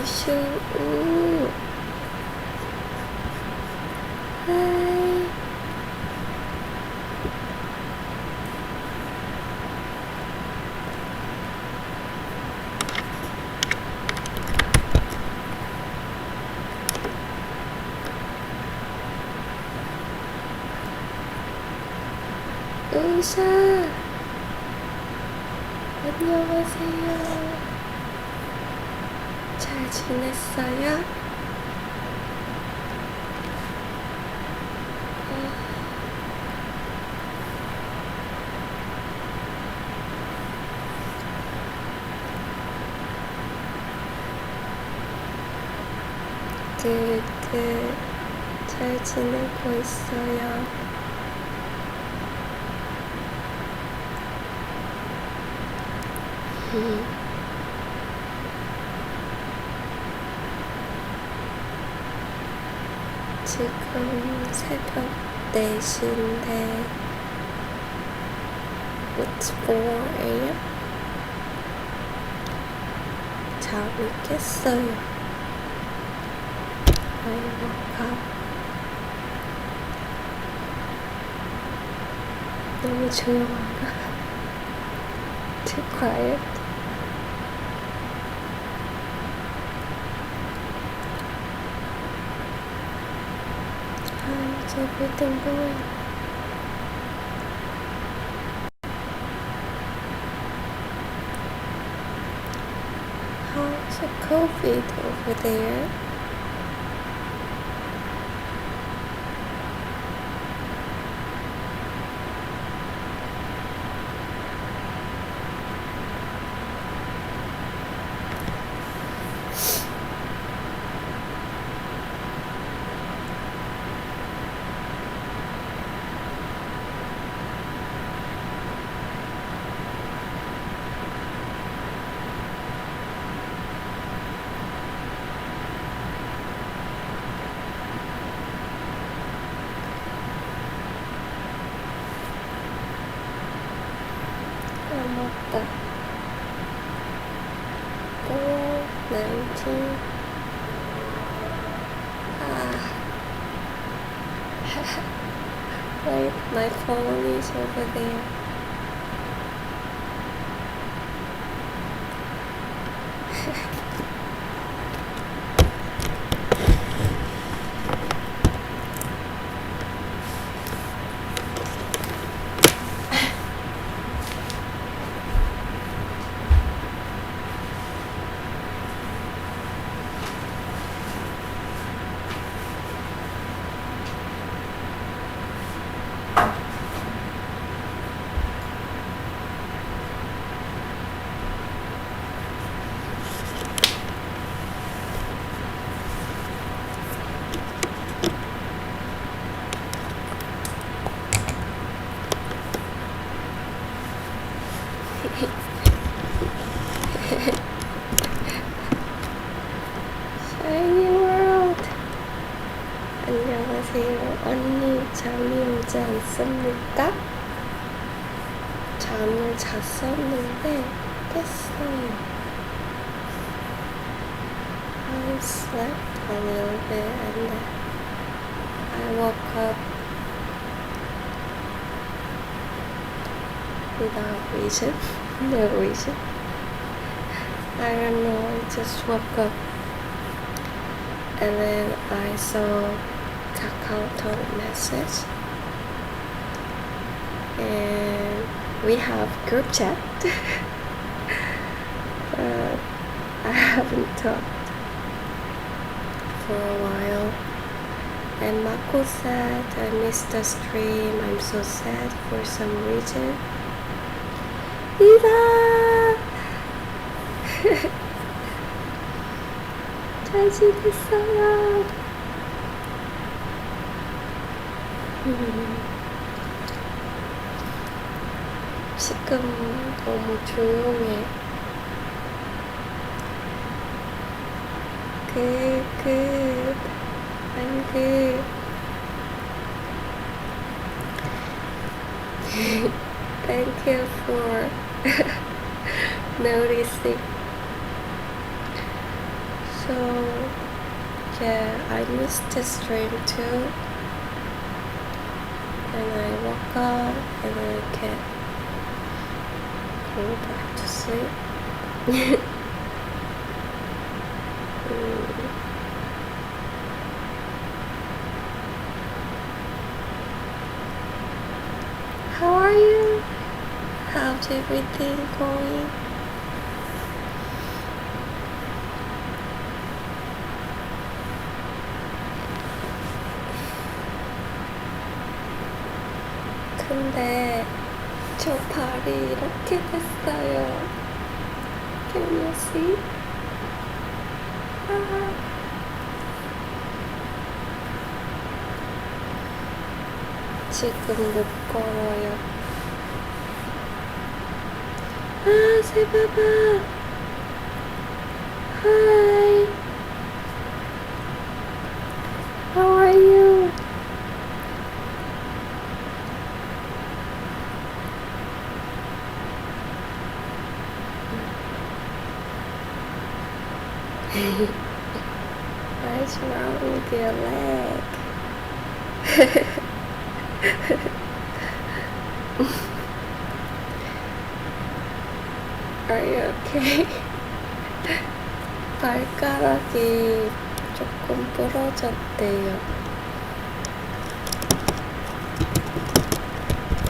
Shu. Hi. 의사. 안녕하세요. 잘 지냈어요? 잘 지내고 있어요. 지금 새벽 4시인데 It's 4 a.m. 잠이 깼어요. I woke up. 너무 조용한가? Too quiet. How's everything going? How's the COVID over there? 맞다. 4/19. Wait, my phone is over there. Shiny world. 안녕하세요. 언니 잠이 오지 않습니까? 잠을 잤었는데 깼어요. I slept a little bit and then I woke up without reason. No reason. I don't know, I just woke up and then I saw KakaoTalk message and we have group chat. But I haven't talked for a while. And Mako said I missed the stream. I'm so sad for some reason. 이다! 잘 지냈어요. 지금 너무 조용해. I'm good. Thank you for noticing. So yeah, I missed the stream too. And I woke up and I can't go back to sleep. How are you? How's everything going? 근데 저 발이 이렇게 됐어요. Can you see? 지금 못 걸어요. 세바바. Hi. How are you? What's wrong with your leg? Are you okay? 발가락이 조금 부러졌대요.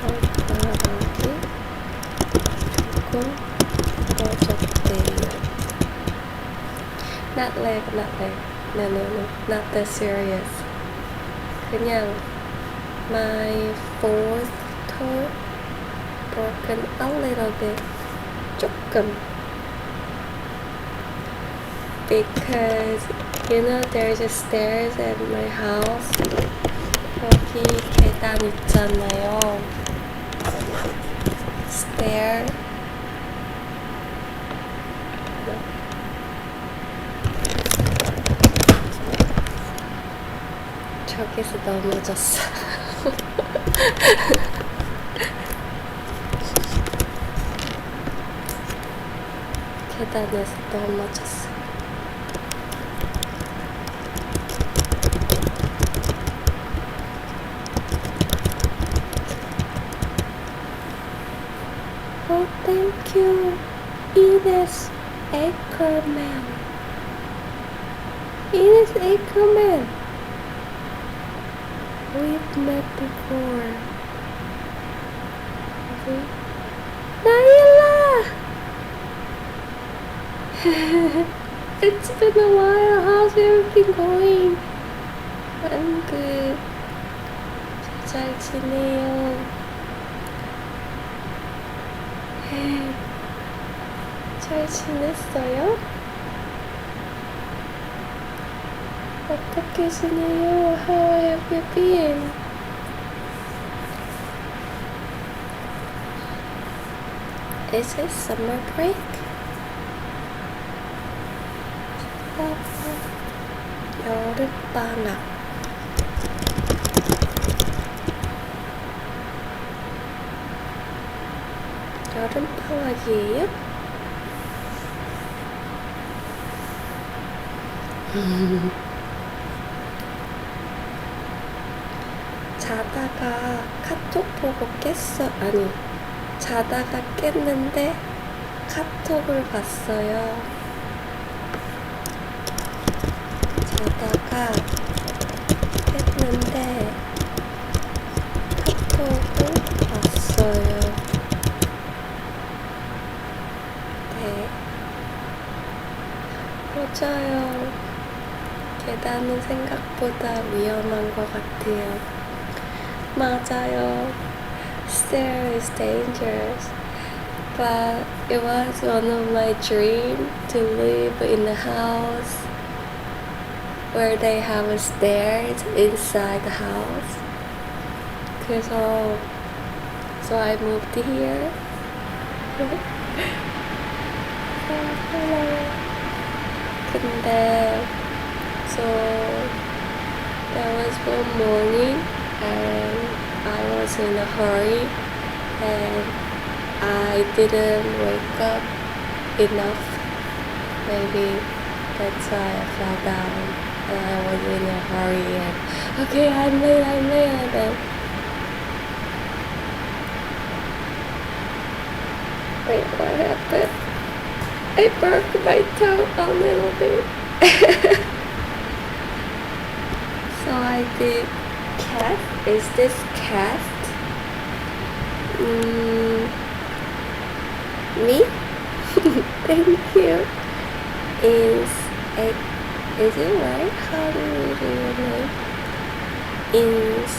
발가락이 조금 부러졌대요. Not leg. No, not that serious. 그냥 my fourth toe broken a little bit. 조금. Because there's a stairs at my house. 여기 계단 있잖아요. Stair. 저기서 넘어졌어. 계단에서 넘어졌어. Oh, thank you, Ines Ackerman. Ines Ackerman. We've met before. Naila! It's been a while. How's everything going? I'm good. 잘 지내요. 잘 지냈어요? 어떻게 지내요? How have you been? Is it summer break? 여름방학. 여름방학이에요? 자다가 카톡 보고 깼어. 아니, 자다가 깼는데 카톡을 봤어요. 자다가 깼는데 카톡을 봤어요. 네, 맞아요. 계단은 생각보다 위험한 것 같아요. 맞아요. Stair is dangerous. But it was one of my dreams to live in a house where they have a stairs inside the house. So I moved here. 근데 so there was one morning and I was in a hurry and I didn't wake up enough. Maybe That's why I fell down. And I was in a hurry and okay, I'm late. And then wait, what happened? I broke my toe a little bit. So I did cast. Is this cast? Me? Thank you. Is it right? How do we do your name? Ines.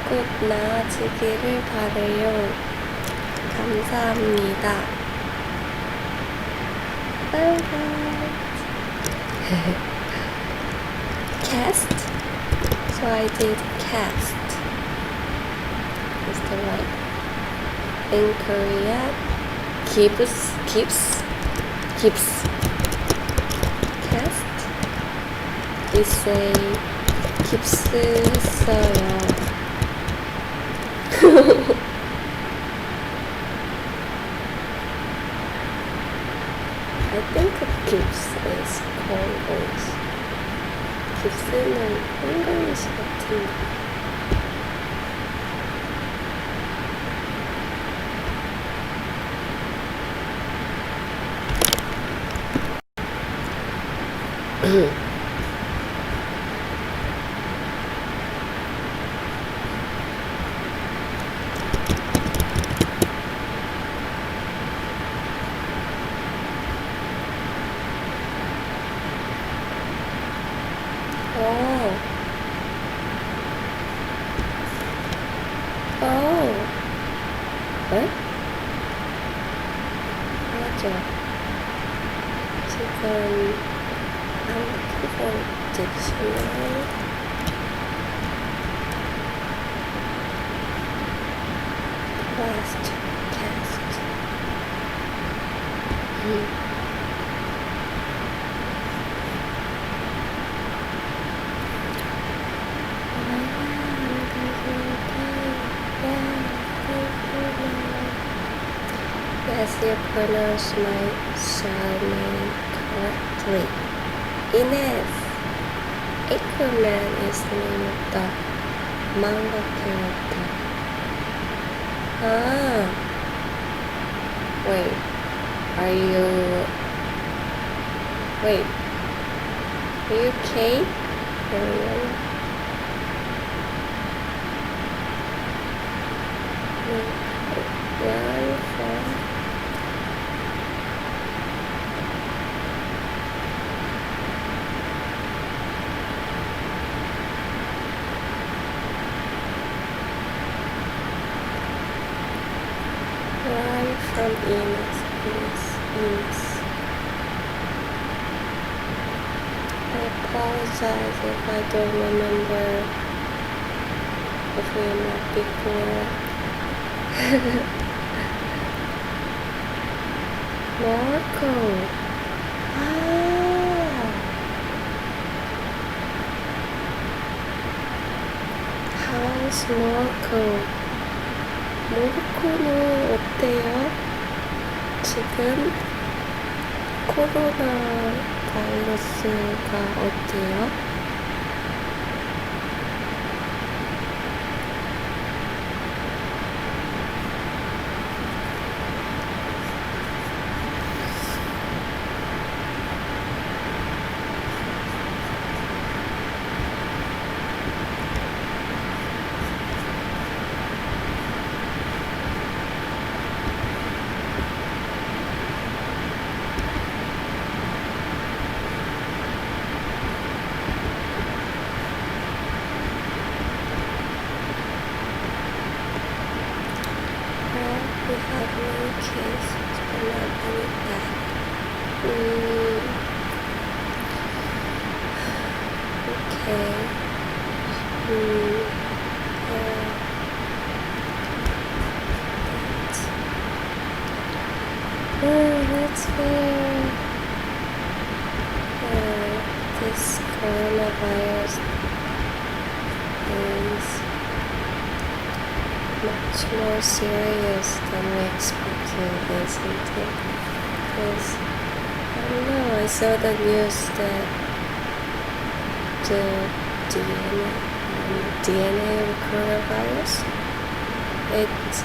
곧 나아지기를 바래요. 감사합니다. Alright. Cast. So I did cast. Is that right? In Korea, keeps. Cast. We say 깁스어요. I think gips is English. 깁스는 English 같은데. 네? 맞아. 지금 한국어 딕셔너리 last cast. Yes, you pronounce my surname correctly. Ines. Aquaman is the name of the manga character. Wait. Are you okay? Where are you from? Where are you from, Ines? I apologize if I don't remember if we met before. Morocco. How's Morocco? 모로코는 어때요? 지금 코로나 바이러스가 어때요? We have many cases, but not any death. Okay. That's where this coronavirus is much much more serious than we expected, isn't it? Because, I don't know, I saw the news that the DNA of coronavirus, it's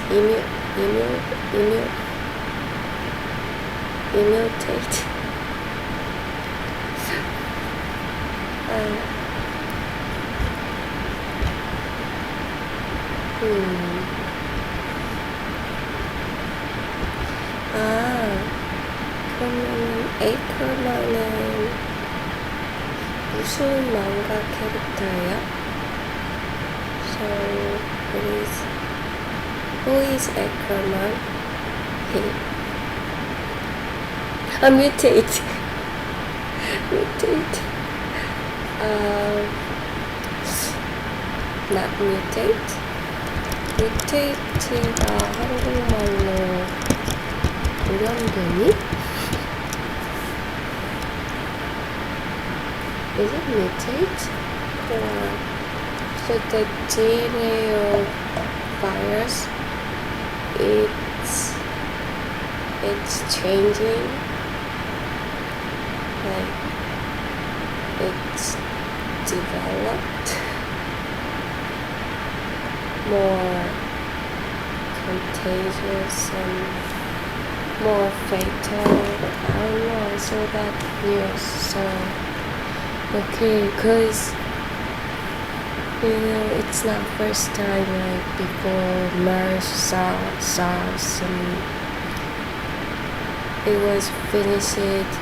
mutate. 그러면은 에이커만은 무슨 망가 캐릭터예요? So, who is Ackerman? He. Mutate. Mutate. Not mutate. mutate가 한국말로 돌연변이? Is it mutate? So the DNA of virus, it's changing, like it's developed more contagious and more fatal. I don't know, I saw that news, so okay, because it's not first time, like before MERS, SARS, and it was finished in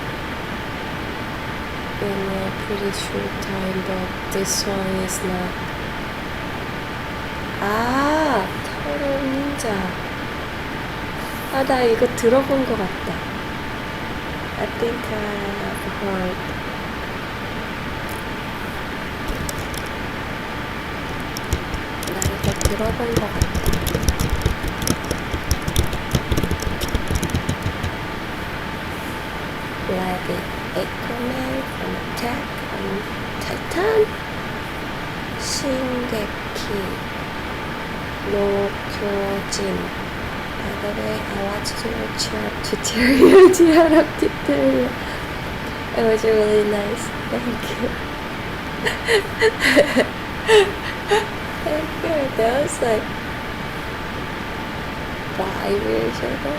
a pretty short time, but this one is not. 터널 닌자. 나 이거 들어본 것 같다. I think I've heard. 나 이거 들어본 것 같다. Like Aquaman from Attack on Titan. 신게키. No Kyojin. By the way, I watched your tutorial. It was really nice. Thank you. Thank you. That was like 5 years ago.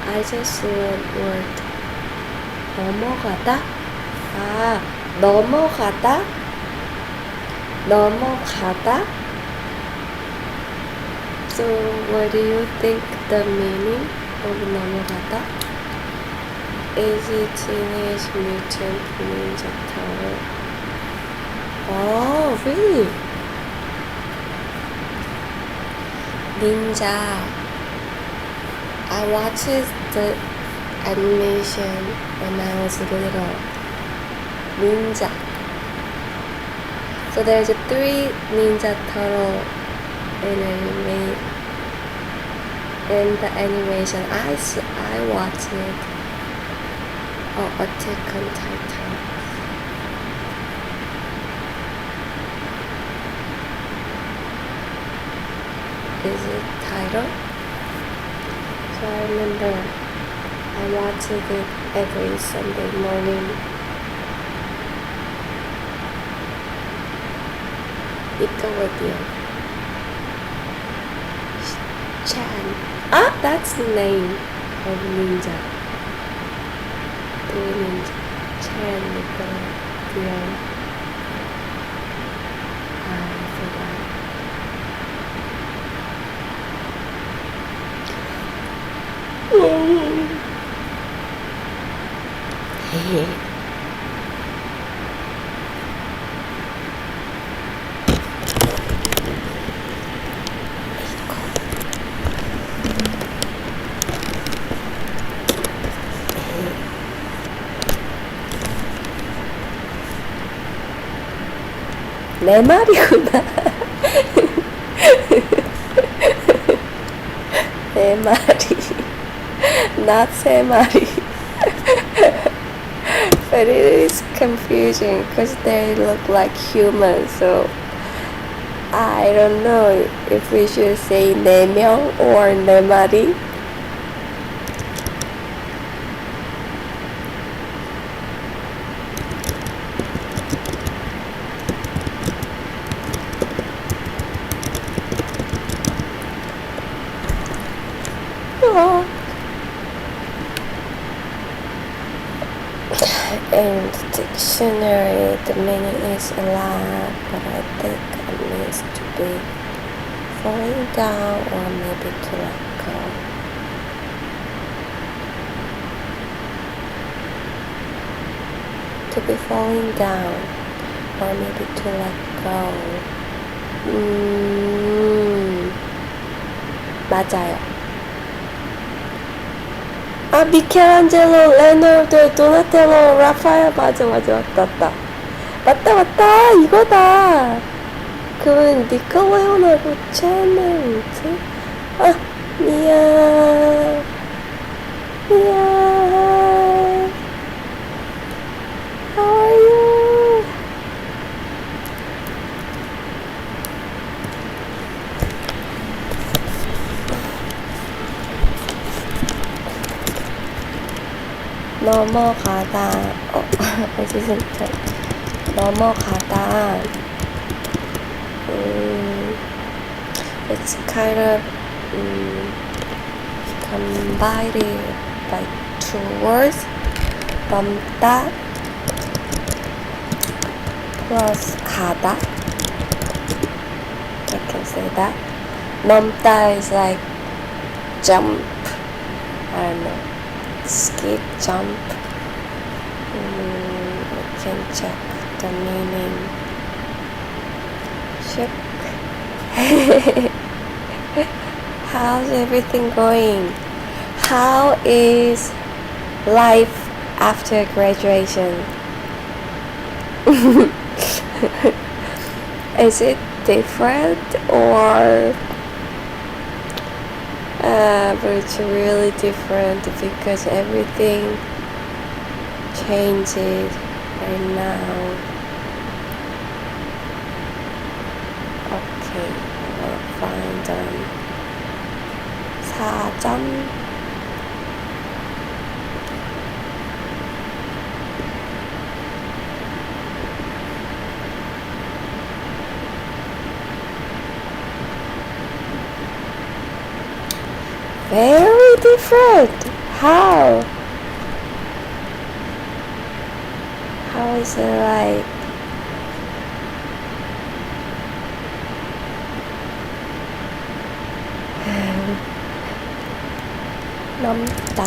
I just learned word 넘어가다. 넘어가다. So what do you think the meaning of 넘어가다? Is it Teenage Mutant Ninja Turtle? Oh, really? Ninja. I watched the animation when I was little. Ninja. So there's 3 Ninja Turtle in the animation. I watched it. Attack on Titan. Is it title? So I remember I watched it every Sunday morning. Nickelodeon. Chan. That's the name of ninja. 3 ninja. Chan Nickelodeon. I forgot. 내 말이구나. 내 말이. Not 세 마리. But it is confusing because they look like humans, so I don't know if we should say 네 명 or 네 마리. In the dictionary, the meaning is alive, but I think it means to be falling down or maybe to let go. To be falling down or maybe to let go. 맞아요. 아, 미켈란젤로, 레오나르도, 도나텔로, 라파엘. 맞아, 맞다, 이거다. 그러면 니콜레오나르도 체네우지? 아, 미안. How are you? 넘어가다. 어디서 넘어가다. It's kind of combined by two words. 넘다 plus 가다. I can say that. 넘다 is like jump. I don't know. Skip, jump. We can check the meaning. Check. How's everything going? How is life after graduation? Is it different or but it's really different because everything changes right now. Okay, I'll find 4점. Very different. How? How is it like? 넘다.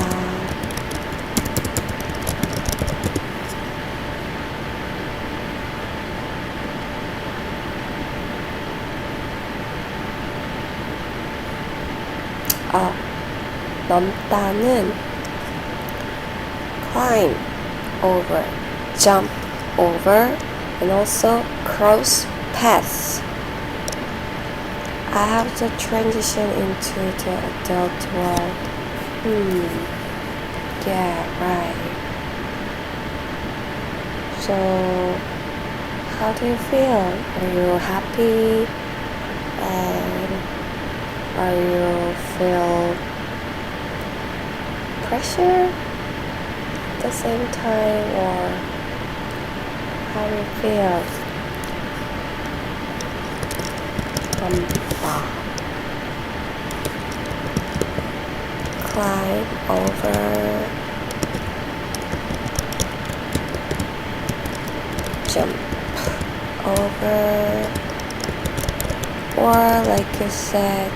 넘다는 climb over, jump over, and also cross paths. I have to transition into the adult world. Yeah, right. So, how do you feel? Are you happy? And are you feel pressure at the same time, or how do you feel? Climb over, jump over, or like you said,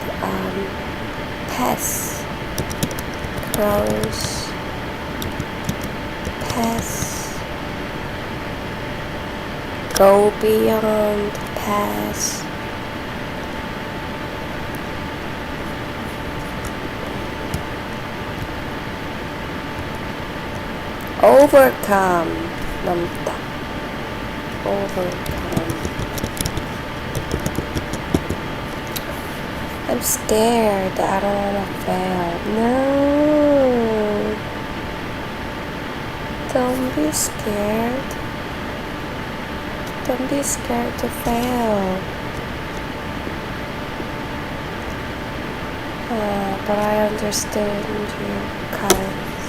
pass, cross, pass, go beyond, pass. Overcome, 넘다. Overcome. I'm scared. I don't want to fail. No. Don't don't be scared. Don't be scared to fail. But I understand you, guys.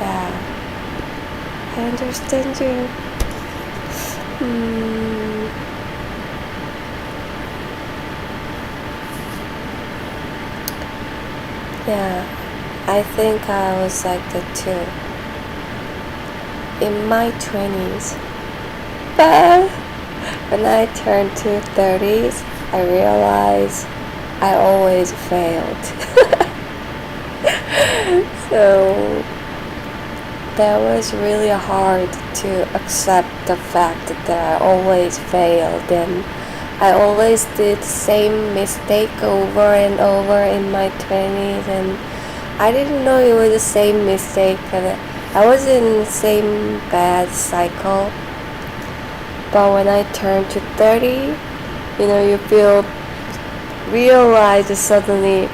Yeah, I understand you. Yeah, I think I was like that too. In my 20s. But when I turned to 30s, I realized I always failed. So that was really hard to accept the fact that I always failed, and I always did the same mistake over and over in my 20s, and I didn't know it was the same mistake. I was in the same bad cycle. But when I turned to 30, you realize suddenly,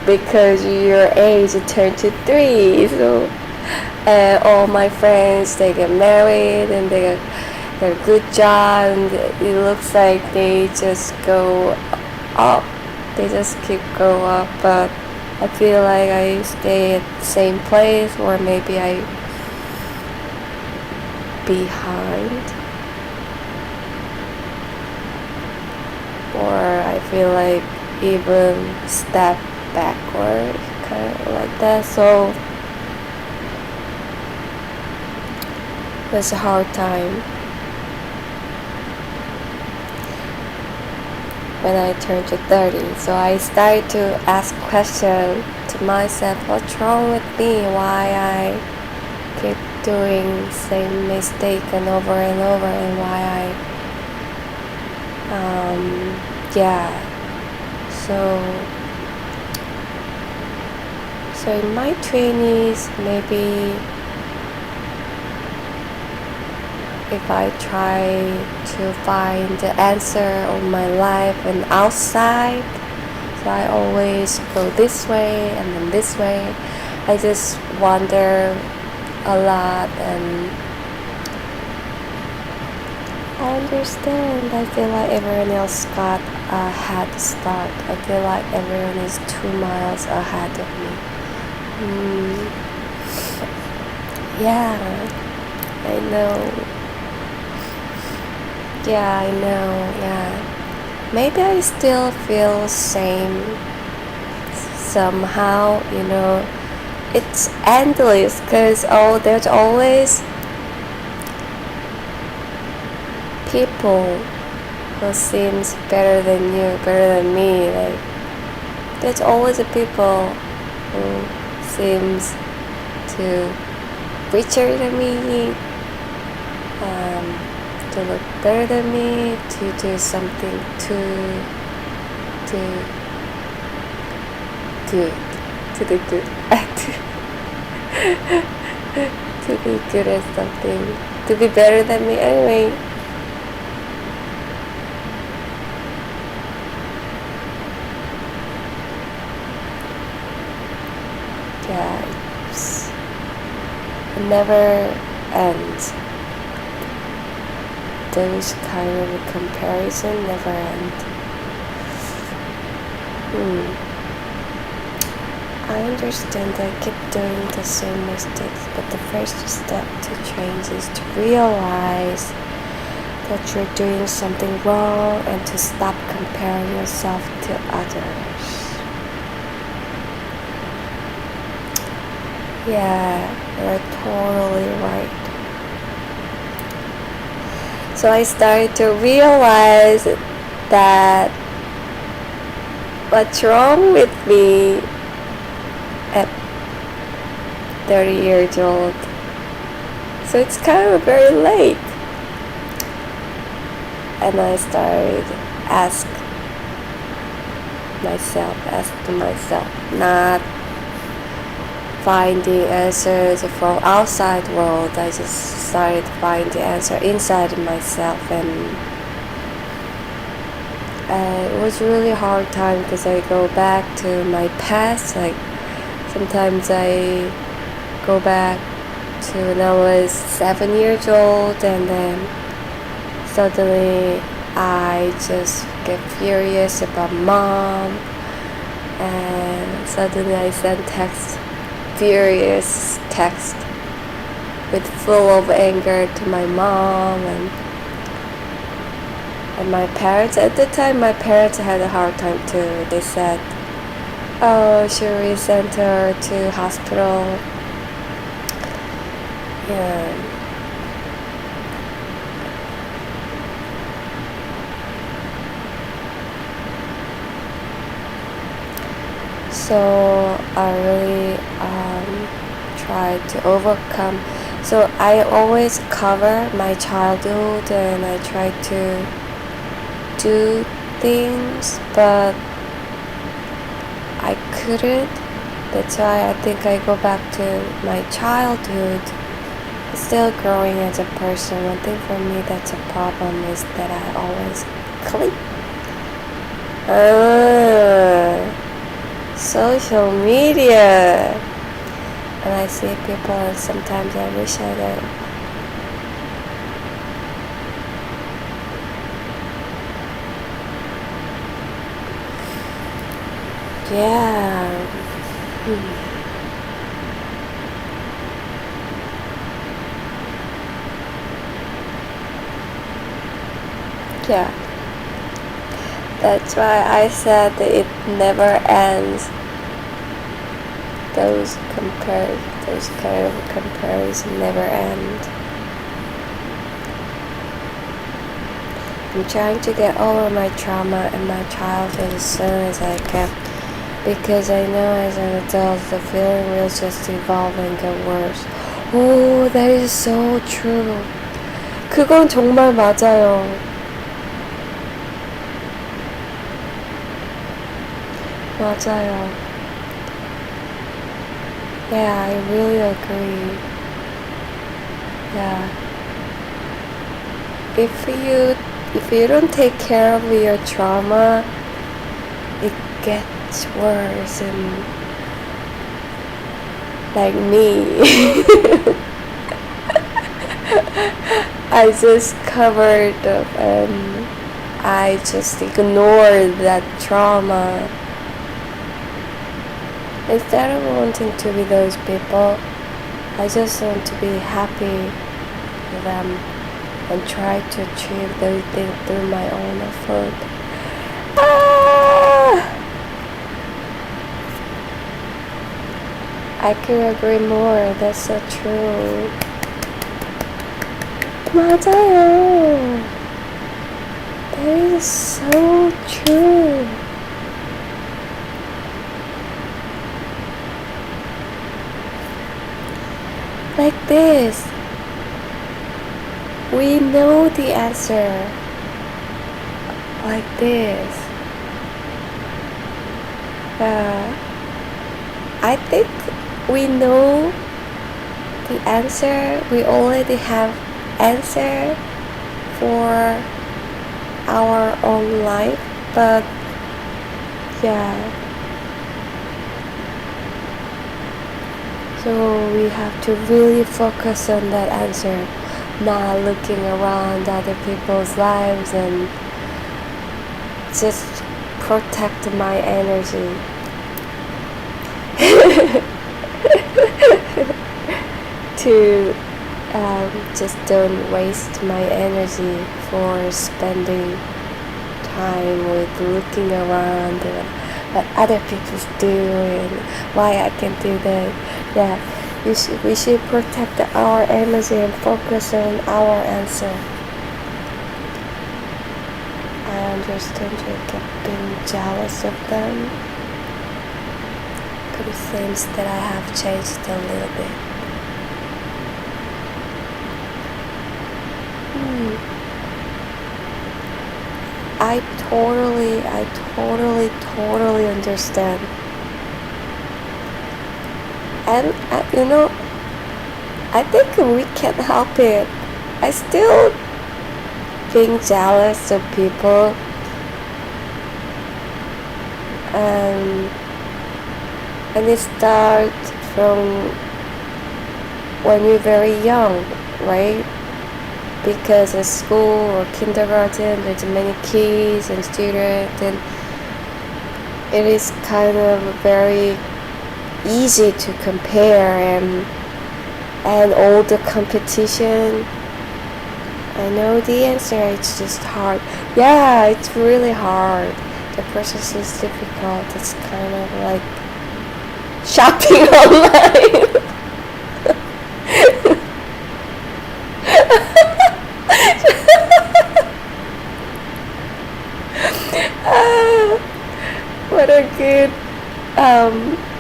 because your age turned to 3, so all my friends, they get married and they get a good job, and it looks like they just go up. They just keep going up, but I feel like I stay at the same place, or maybe I behind, or I feel like even step backward, kind of like that. So it was a hard time when I turned to 30. So I started to ask questions to myself, what's wrong with me? Why I keep doing the same mistake and over, and why so in my 20s, maybe if I try to find the answer of my life and outside, so I always go this way and then this way. I just wander a lot, and I understand. I feel like everyone else got a head start. I feel like everyone is 2 miles ahead of me. Yeah, I know. Yeah. Maybe I still feel same somehow, It's endless, because there's always people who seems better than you, better than me. Like, there's always a people who seems to richer than me, to look better than me, to do something too good, to do good, to be good at something, to be better than me. Anyway, yeah, it never ends. Those kind of comparison never end. I understand I keep doing the same mistakes, but the first step to change is to realize that you're doing something wrong and to stop comparing yourself to others. Yeah, you're totally right. So I started to realize that what's wrong with me at 30 years old. So it's kind of very late. And I started asking myself, not finding answers from outside world. I just started to find the answer inside myself, and it was really hard time because I go back to my past. Like, sometimes I go back to when I was 7 years old, and then suddenly I just get furious about mom, and suddenly I send furious text with full of anger to my mom and my parents. At the time, my parents had a hard time too. They said, "Oh, should we send her to hospital?" Yeah. So I really tried to overcome. So I always cover my childhood, and I try to do things, but I couldn't. That's why I think I go back to my childhood. Still growing as a person. One thing for me that's a problem is that I always click. Social media. And I see people, and sometimes I wish I did. Yeah. Yeah. That's why I said that it never ends. Those kind of comparisons never end. I'm trying to get over my trauma and my childhood as soon as I can, because I know as an adult the feeling will just evolve and get worse. Oh, that is so true. 그건 정말 맞아요. 맞아요. Yeah, I really agree. Yeah. If you don't take care of your trauma, it gets worse. And like me, I just covered up and I just ignored that trauma. Instead of wanting to be those people, I just want to be happy with them and try to achieve those things through my own effort. I could agree more. That's so true. 맞아요. That is so true. Like this. We know the answer. Like this. I think we know the answer. We already have answer for our own life, but yeah. So we have to really focus on that answer, not looking around other people's lives, and just protect my energy. To just don't waste my energy for spending time with looking around and what other people do and why I can do that. Yeah, we should protect our energy and focus on our answer. I understand you get being jealous of them, but it seems that I have changed a little bit. I totally understand. And I think we can't help it. I still being jealous of people, and it starts from when you're very young, right? Because at school or kindergarten, there's many kids and students, and it is kind of very easy to compare and all the competition. I know the answer, it's just hard. Yeah, it's really hard. The process is difficult. It's kind of like shopping online. What a good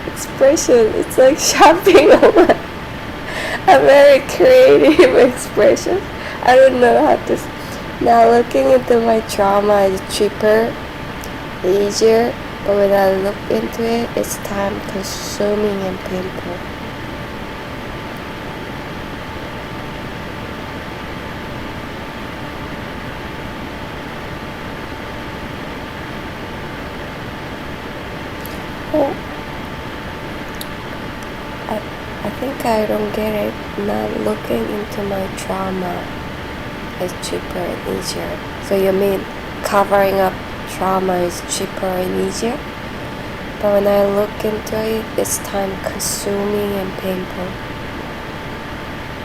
expression. It's like shopping online. A very creative expression. I don't know how to. Now looking into my trauma is cheaper, easier, but when I look into it, it's time consuming and painful. Oh, I think I don't get it. Not looking into my trauma is cheaper and easier. So you mean covering up trauma is cheaper and easier? But when I look into it, it's time consuming and painful.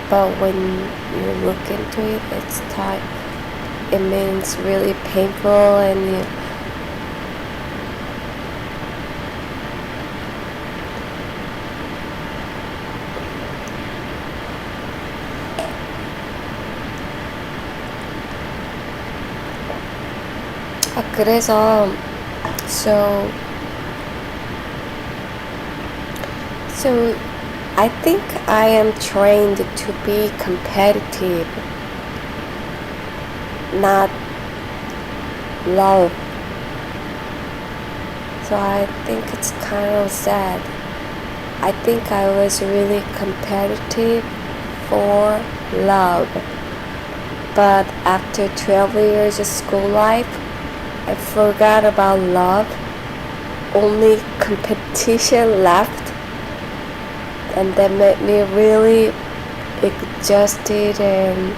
But when you look into it, it's time. It means really painful and you. 그래서 so I think I am trained to be competitive, not love. So I think it's kind of sad. I think I was really competitive for love, but after 12 years of school life, I forgot about love. Only competition left, and that made me really exhausted and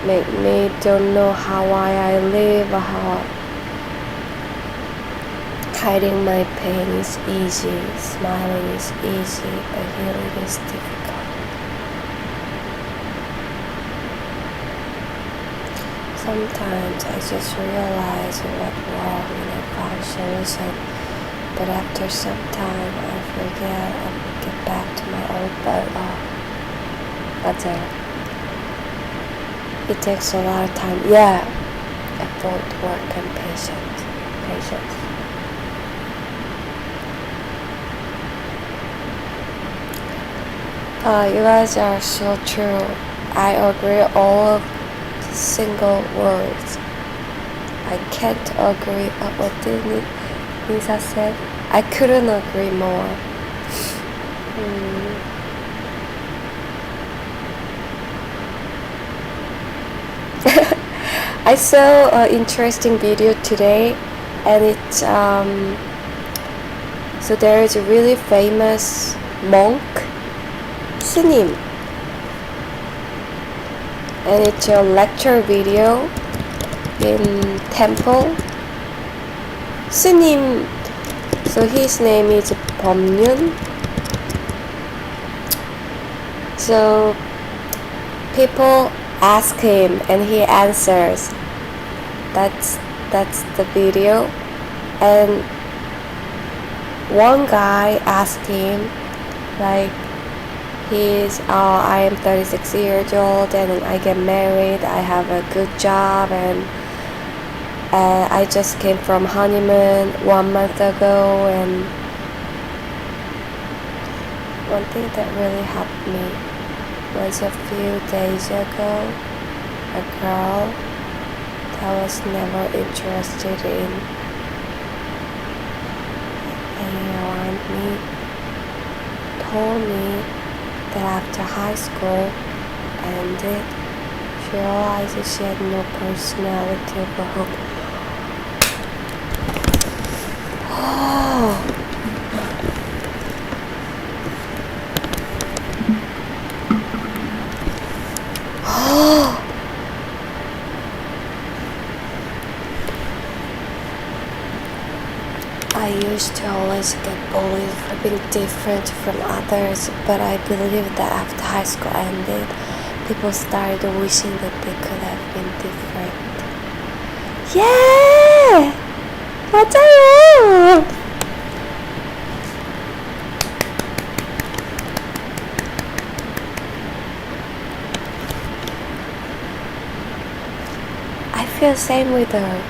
made me don't know how I live, how hiding my pain is easy, smiling is easy, but healing is difficult. Sometimes I just realize what's wrong and I find solution, but after some time I forget and get back to my old battle. 맞아요. It takes a lot of time. Yeah, effort, work, and patience. You guys are so true. I agree all of single words. I can't agree. What did Lisa said? I couldn't agree more. I saw an interesting video today, and it's so there is a really famous monk, 스님, and it's a lecture video in temple. 스님, so his name is 범윤. So people ask him and he answers. That's the video. And one guy asked him, like, I am 36 years old and I get married, I have a good job, and I just came from honeymoon 1 month ago, and one thing that really helped me was a few days ago, a girl that was never interested in hanging around me told me that after high school ended, she realized that she had no personality of her own. always get bullied for being different from others, but I believe that after high school ended, people started wishing that they could have been different. Yeah! 맞아요! I feel same with her.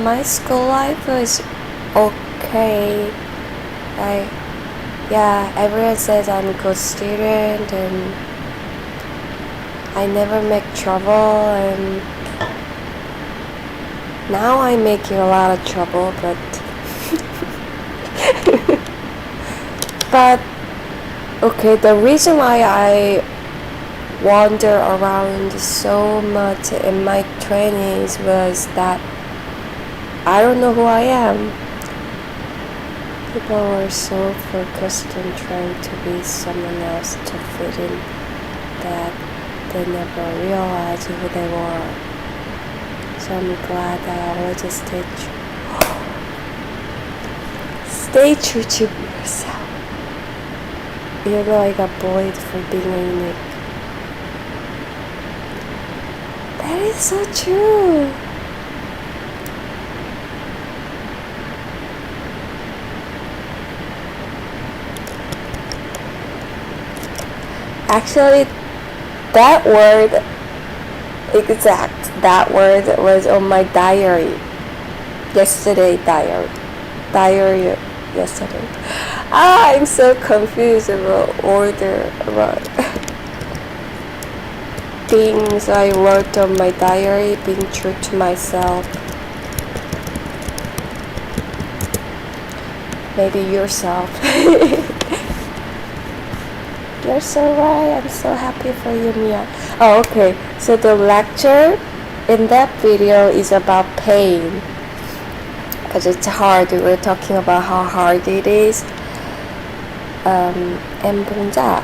My school life was okay. Everyone says I'm a good student and I never make trouble, and now I'm making a lot of trouble, but okay, the reason why I wander around so much in my 20s was that I don't know who I am. People were so focused on trying to be someone else to fit in that they never realized who they were. So I'm glad that I will just stay true to yourself. Even though I got bullied for being unique. That is so true. Actually, that word was on my diary yesterday. Diary yesterday. I'm so confused about things I wrote on my diary, being true to myself. Maybe yourself. You're so right. I'm so happy for you, Mia. Oh, okay. So the lecture in that video is about pain. Because it's hard. We were talking about how hard it is. And Bunja,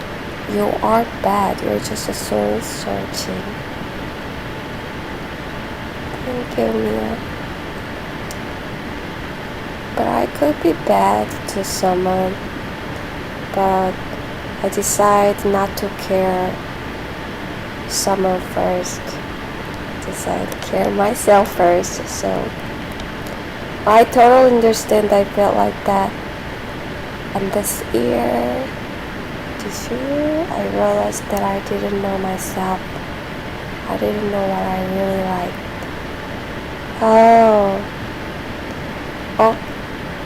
you aren't bad. You're just a soul searching. Thank you, Mia. But I could be bad to someone. But I decide not to care someone first. Decide to care myself first. So I totally understand. I felt like that. And this year, I realized that I didn't know myself. I didn't know what I really liked.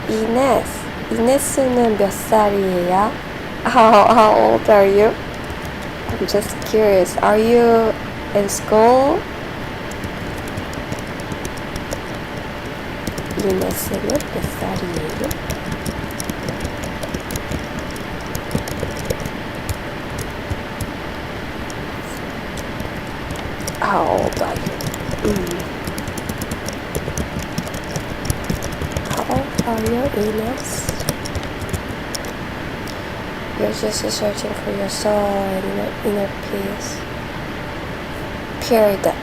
Ines. 이네스는 몇 살이에요? How old are you? I'm just curious. Are you in school? 이네스는 몇 살이에요? How old are you? How old are you, Ines? You're just searching for your soul and inner peace. Period.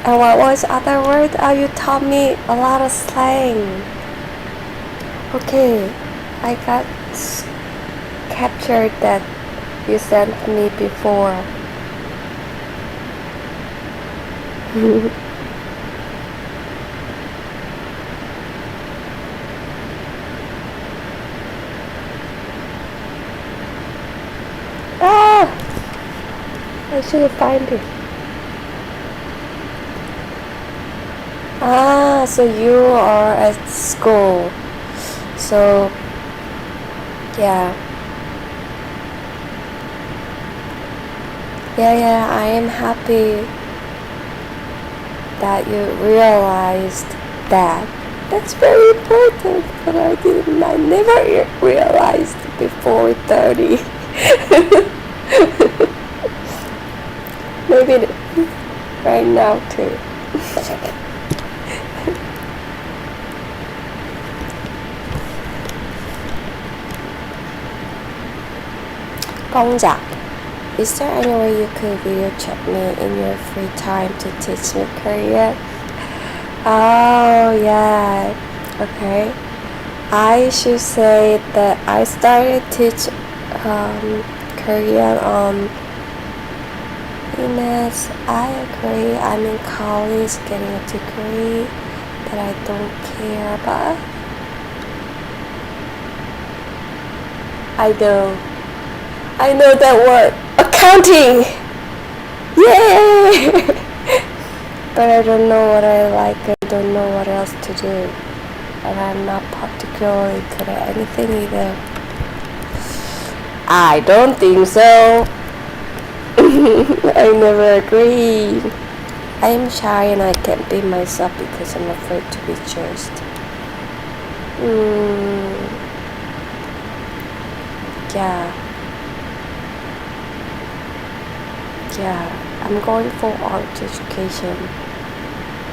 And what was other word? Oh, you taught me a lot of slang. Okay, I got captured that you sent me before. I should find it. So you are at school. So, yeah. Yeah, I am happy that you realized that. That's very important, but I never realized before 30. Maybe right now too. Pongja, is there any way you could video chat me in your free time to teach me Korean? Oh yeah, okay. I should say that I started teach Korean on Ines. I agree. I'm in college getting a degree that I don't care about. I know that word. Accounting! Yay! But I don't know what I like. I don't know what else to do. And I'm not particularly good at anything either. I don't think so. I never agree. I'm shy and I can't be myself because I'm afraid to be judged. Yeah, I'm going for art education.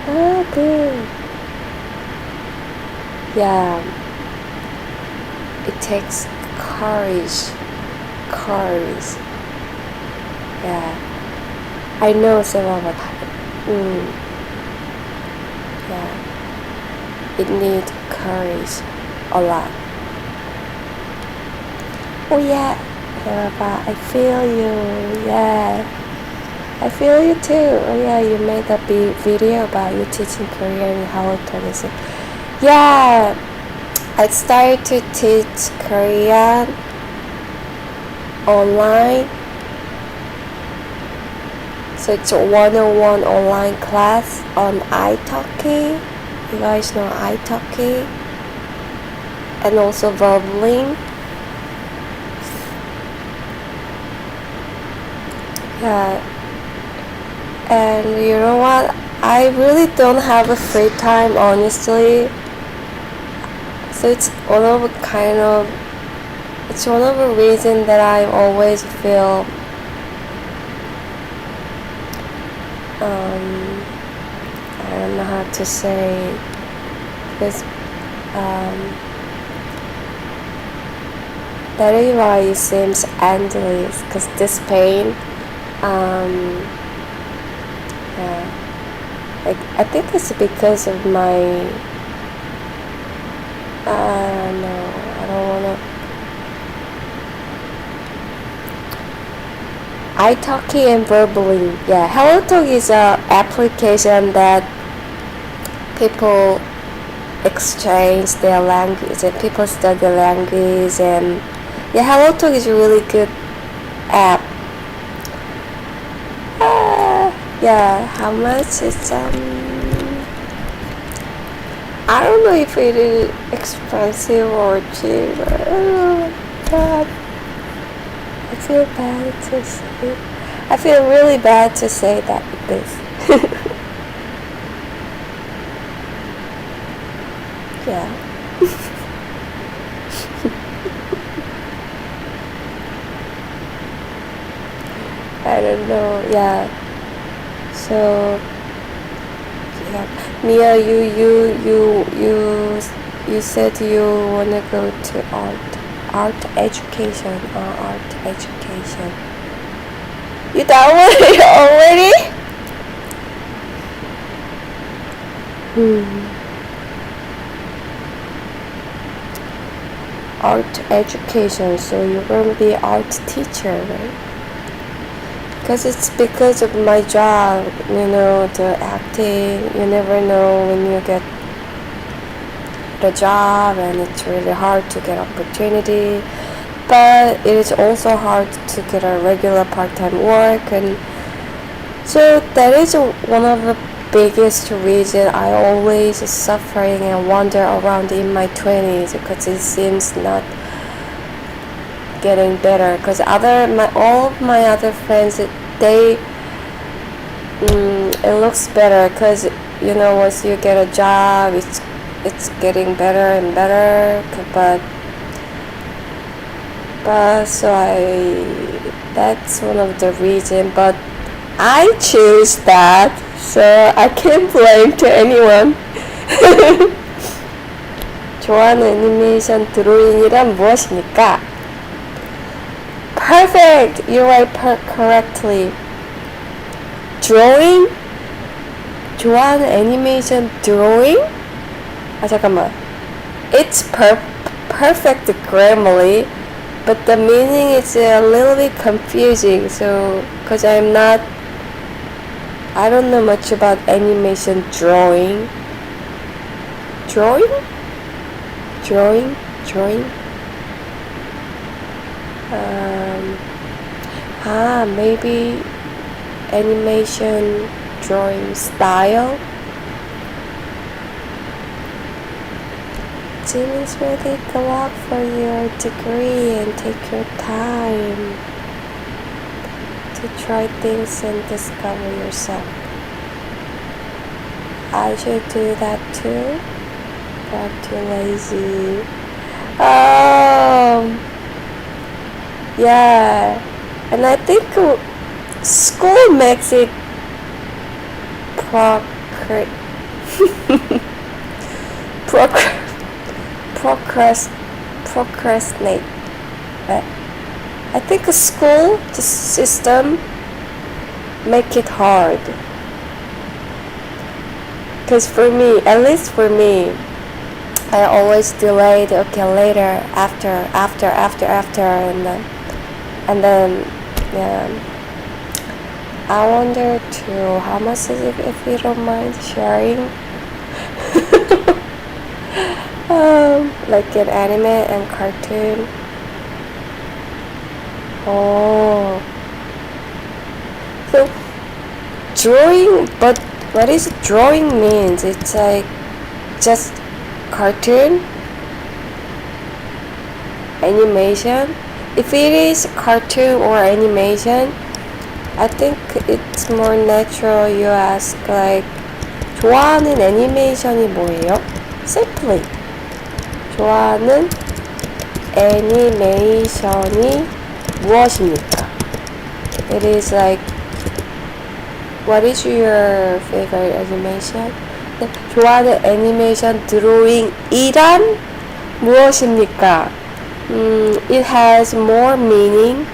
Oh, good. Yeah, it takes courage. Yeah, I know several but yeah, it needs courage a lot. Oh yeah, I feel you. Yeah, I feel you too. Oh yeah, you made a big video about you teaching Korean. How is it? Yeah, I started to teach Korean online. So it's a 101 online class on italki. You guys know italki? And also Verbling. Yeah. And you know what? I really don't have a free time, honestly. So it's one of the reasons that I always feel I don't know how to say because that is why it seems endless because this pain yeah, like I think it's because of my no, I don't wanna italki and Verbally. Yeah, HelloTalk is a application that people exchange their language and people study language, and yeah, HelloTalk is a really good app. Yeah, how much? It's I don't know if it is expensive or cheap. Oh God, I feel bad to say. I feel really bad to say that this. Yeah. I don't know. Yeah. So yeah, Mia, you said you wanna go to art education or art education. You downloaded it already? Art education. So you're gonna be art teacher, right? Because it's because of my job, the acting. You never know when you get the job, and it's really hard to get opportunity. But it is also hard to get a regular part-time work, and so that is one of the biggest reason I always suffering and wander around in my 20s because it seems not getting better because all of my other friends it looks better because once you get a job it's getting better and better but so that's one of the reason but I choose that so I can't blame to anyone. 좋아하는 애니메이션 드로잉이란 무엇입니까? Perfect! You write correctly. Drawing? 좋아하는 애니메이션 drawing? 아 잠깐만. It's perfect grammarly, but the meaning is a little bit confusing. So, cause I don't know much about animation drawing. Drawing? Maybe animation drawing style. Jimmy's ready. Go out for your degree and take your time to try things and discover yourself. I should do that too, but I'm too lazy. Yeah, and I think school makes it procrastinate. I think a school, the system, make it hard. Because for me, at least for me, I always delayed. Okay, later, after, and then, yeah. I wonder too, how much is it if you don't mind sharing? Like an anime and cartoon. Oh. So, drawing, but what is drawing means? It's like just cartoon, animation. If it is cartoon or animation, I think it's more natural you ask like 좋아하는 애니메이션이 뭐예요? Simply 좋아하는 애니메이션이 무엇입니까? It is like what is your favorite animation? 좋아하는 애니메이션 드로잉이란 무엇입니까? It has more meaning,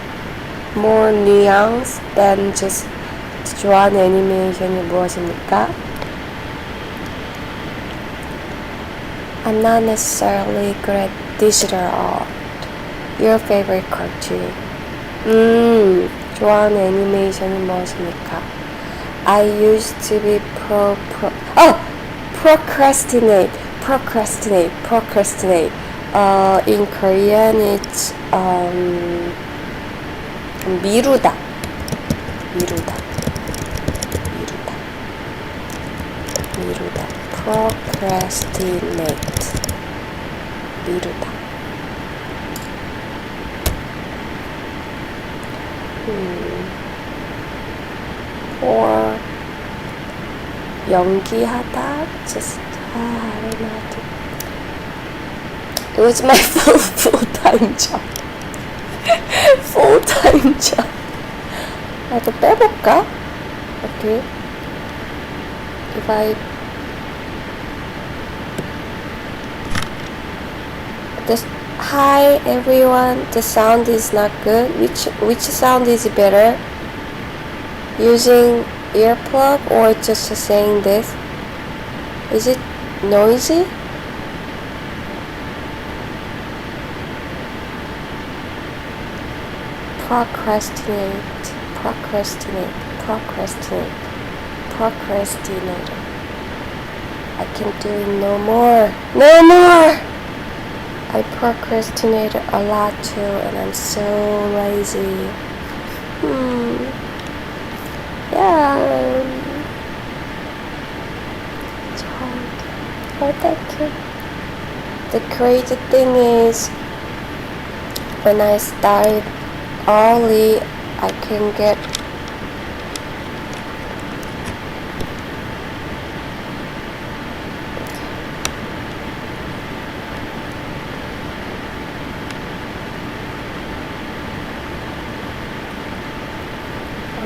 more nuance than just 좋아하는 애니메이션이 무엇입니까? I'm not necessarily good at digital art. Your favorite cartoon. 좋아하는 애니메이션이 무엇입니까? I used to be procrastinate. In Korean it's 미루다. Procrastinate. 미루다. Or 연기하다. Just I don't know. It was my full-time job. Full-time job. 이거 빼볼까? Okay. If I hi everyone, the sound is not good. Which sound is better? Using earplug or just saying this? Is it noisy? Procrastinate. I can do it no more. I procrastinate a lot too, and I'm so lazy. Yeah. It's hard. Oh, thank you. The crazy thing is, when I start early, I can get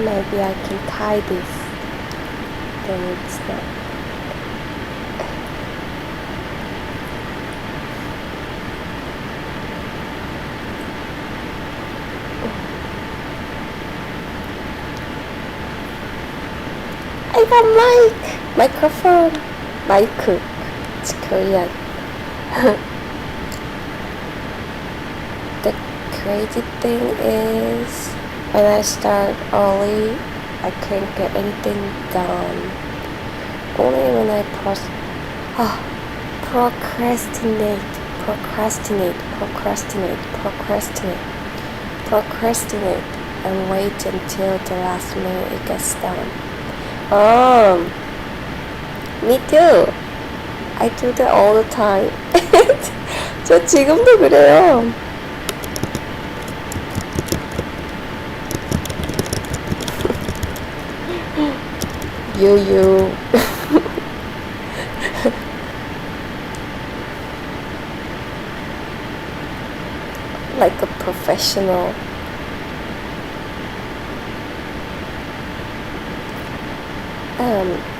maybe I can tie this, then it's not. got mic! Microphone! Mic. It's Korean. The crazy thing is, when I start early, I can't get anything done. Only when I procrastinate and wait until the last minute it gets done. Me too. I do that all the time. 저 지금도 그래요. you like a professional.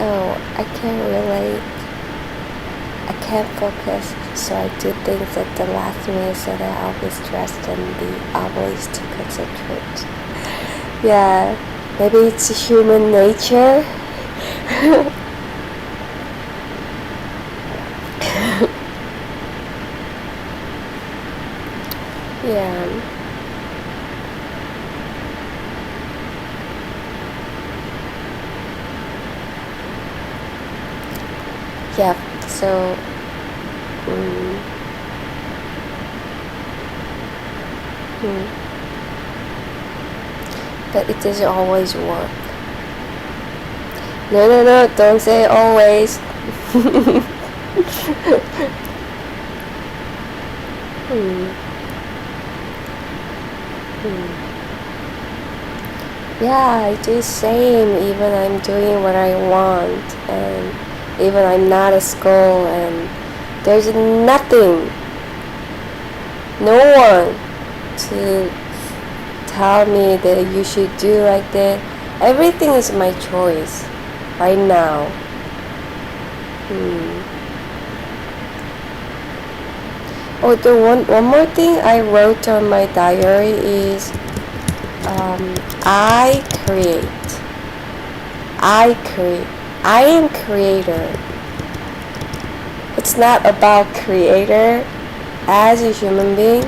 Oh, I can't relate. I can't focus, so I do things at the last minute so that I'll be stressed and be always to concentrate. Yeah, maybe it's human nature. Yeah. Yeah, so but it doesn't always work. No, don't say always. Yeah, I do same even I'm doing what I want and even I'm not at school and there's nothing, no one to tell me that you should do like that. Everything is my choice right now. Oh, the one more thing I wrote on my diary is I create. I am creator. It's not about creator as a human being.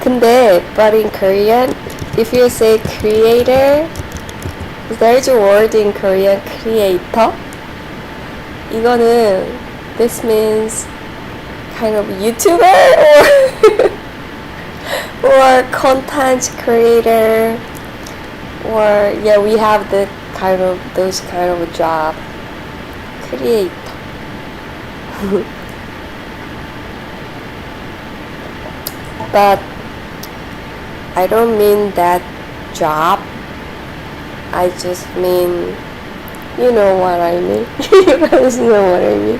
근데, but in Korean, if you say creator, there's a word in Korean, creator. 이거는, this means kind of YouTuber or content creator, or yeah, we have those kind of job. Creator. But I don't mean that job. I just mean, you know what I mean. You guys know what I mean.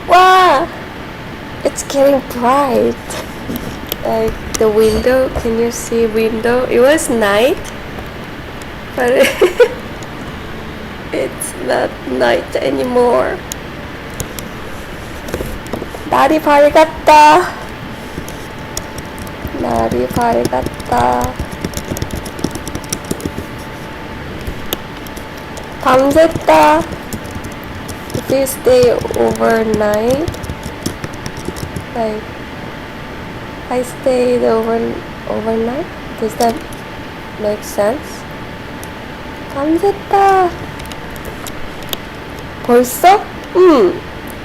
Wow, it's getting bright. Like the window, can you see window? It was night, but it's not night anymore. 날이 밝았다. 날이 밝았다. 밤샜다. If you stay overnight, like I stayed overnight, does that make sense? 밤샜다. 벌써?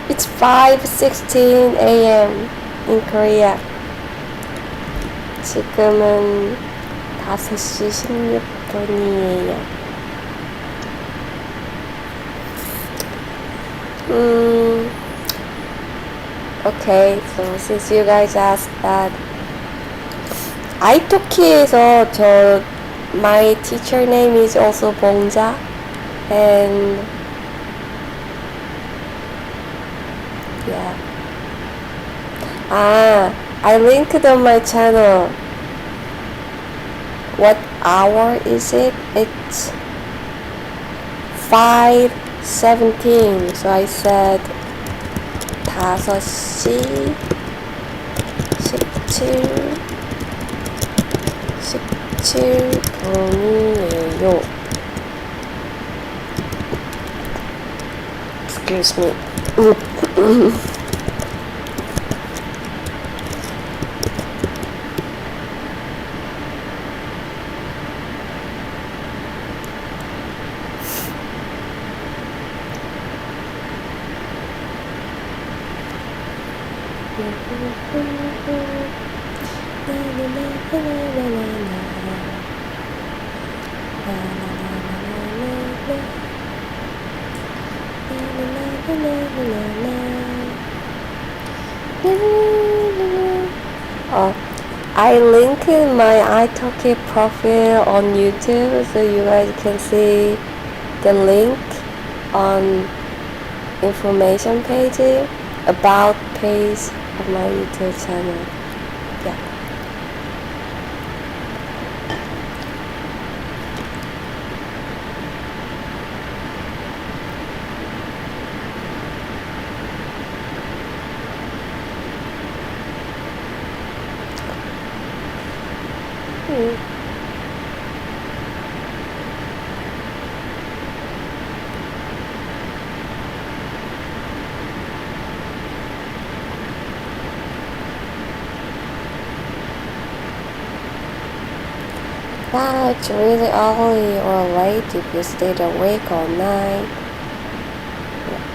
It's 5:16 a.m. in Korea. 지금은 5시 16분이에요. Okay, so since you guys asked that, italki에서 my teacher name is also 봉자, and yeah. I linked on my channel. What hour is it? It's 5:17. So I said 5시 17분이에요. Excuse me. I linked my italki profile on YouTube, so you guys can see the link on information page, about page of my YouTube channel. Yeah. Wow, it's really early or late if you stayed awake all night.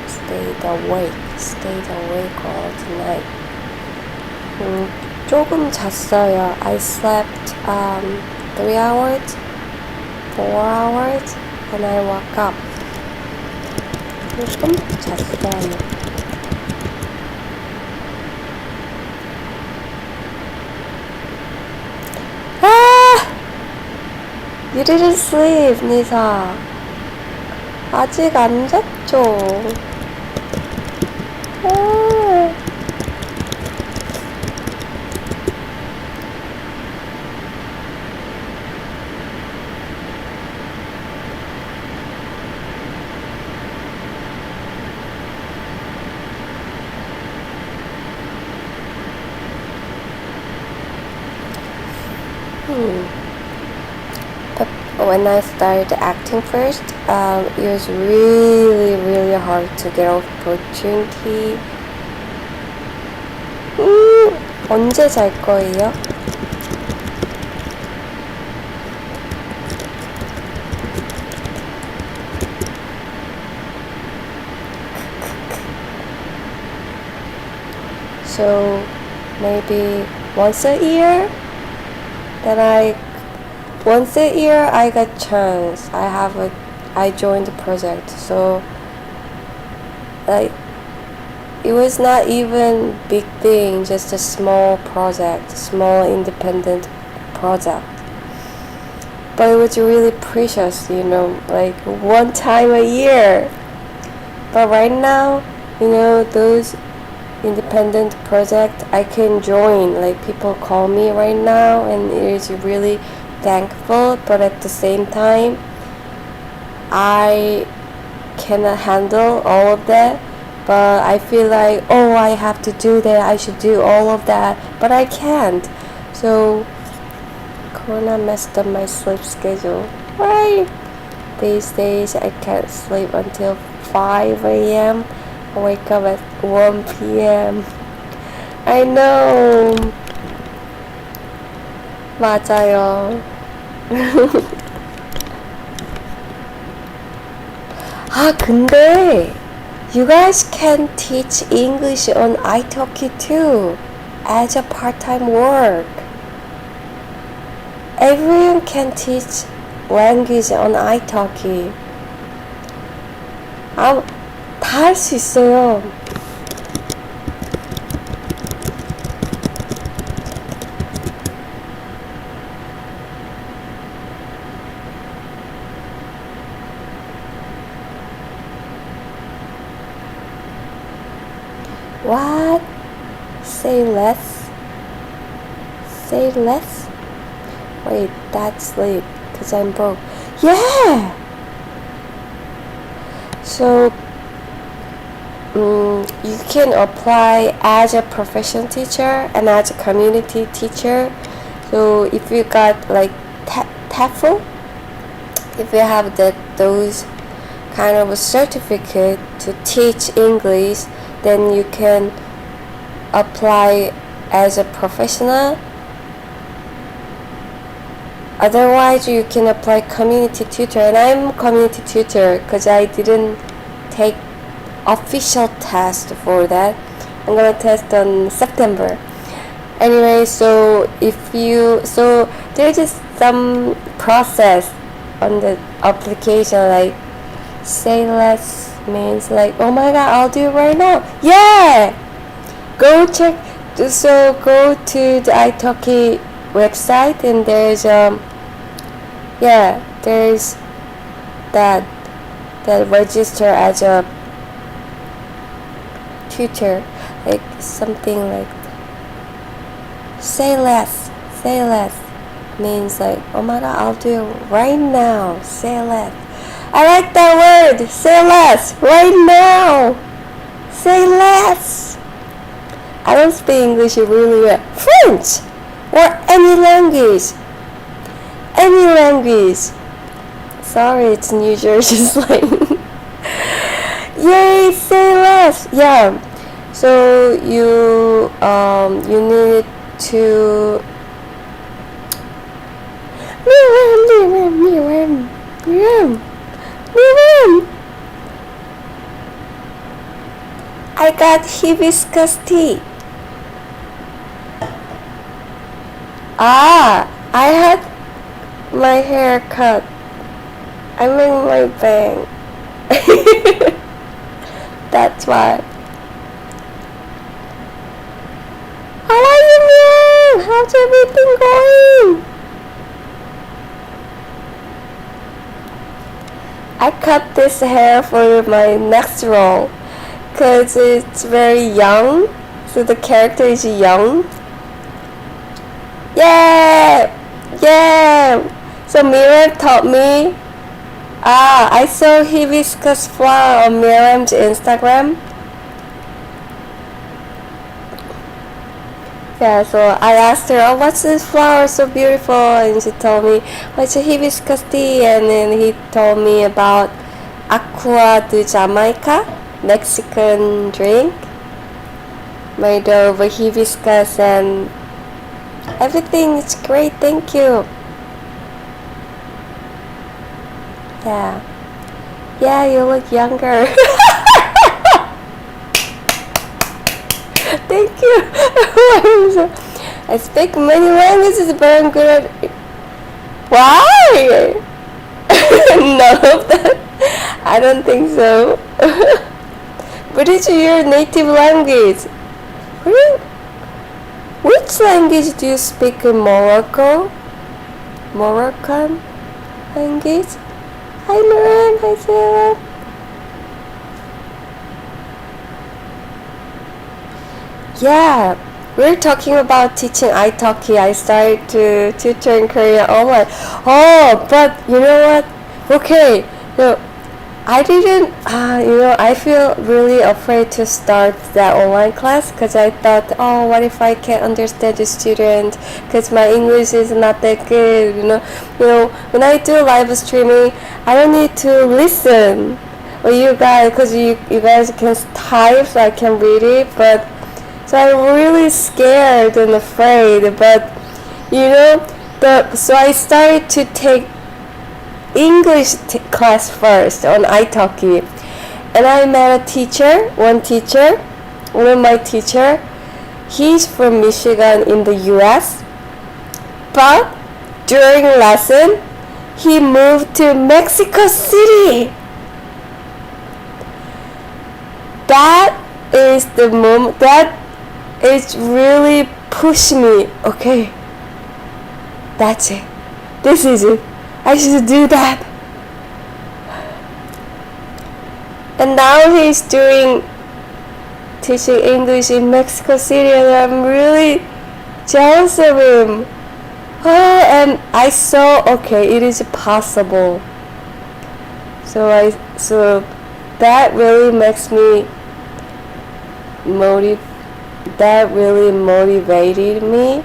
Stayed awake all night. 조금 잤어요. I slept 3 hours, 4 hours, and I woke up. 조금 잤어요. You didn't sleep, 니사. 아직 안 잤죠? But when I started acting first, it was really hard to get opportunity. 언제 잘 거예요? So maybe once a year I got chance. I joined the project. So like it was not even big thing, just a small project, small independent project. But it was really precious, like one time a year. But right now, those independent project I can join, like people call me right now, and it is really thankful, but at the same time I cannot handle all of that. But I feel like, I have to do that, I should do all of that, but I can't. So Corona messed up my sleep schedule. Right? These days I can't sleep until 5 a.m. I wake up at 1 p.m. I know. 맞아요. 근데 you guys can teach English on italki too as a part-time work. Everyone can teach language on italki. 다 할 수 있어요. What? Say less? Say less? Wait, that's late, because I'm broke. Yeah! So, you can apply as a professional teacher and as a community teacher. So if you got like TEFL, if you have those kind of a certificate to teach English, then you can apply as a professional. Otherwise, you can apply community tutor, and I'm community tutor because I didn't take official test for that. I'm gonna test on September. Anyway, so there's just some process on the application, like say less means like, oh my god, I'll do it right now. Yeah, go check. So go to the italki website, and there's there's that register as a tutor, like something like say less means like, oh my god, I'll do it right now. Say less. I like that word. Say less right now. Say less. I don't speak English really well. French or any language. Sorry, it's New Jersey slang. Yay, say less. Yeah. So you need to I got hibiscus tea. I had my hair cut. I mean my bang. That's why. How are you, man? How's everything going? I cut this hair for my next role because it's very young, so the character is young. Yeah! So Miriam taught me. I saw hibiscus flower on Miriam's Instagram. Yeah, so I asked her, oh, what's this flower so beautiful? And she told me, oh, it's a hibiscus tea. And then he told me about Aqua de Jamaica, Mexican drink made of hibiscus and everything. It's great, thank you. Yeah, you look younger. Thank you. I speak many languages, but I'm good at it. Why? None of that. I don't think so. But it's your native language. Which language do you speak in Morocco? Moroccan language? Hi Maran, hi Sarah. Yeah, we're talking about teaching italki. I started to tutor in Korean online. Oh, but you know what? Okay, so I didn't, I feel really afraid to start that online class because I thought, oh, what if I can't understand the student because my English is not that good, you know, when I do live streaming, I don't need to listen. Well, you guys, because you guys can type, so I can read it, but so I'm really scared and afraid, but so I started to take English class first on italki, and I met one of my teacher. He's from Michigan in the US, but during lesson he moved to Mexico City. That is the moment that it really pushed me. Okay, that's it. This is it. I should do that. And now he's teaching English in Mexico City, and I'm really jealous of him. Oh, and I saw, okay, it is possible. So that really makes me that really motivated me.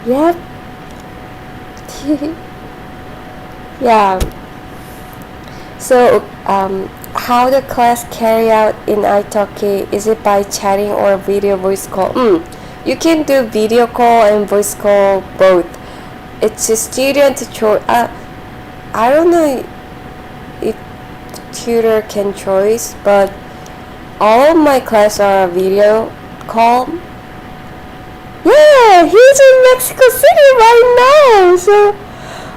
Yep. Yeah. So, how the class carry out in italki? Is it by chatting or video voice call? You can do video call and voice call both. It's a student choice. I don't know if tutor can choice, but all of my class are video call. Yeah, he's in Mexico City right now. So,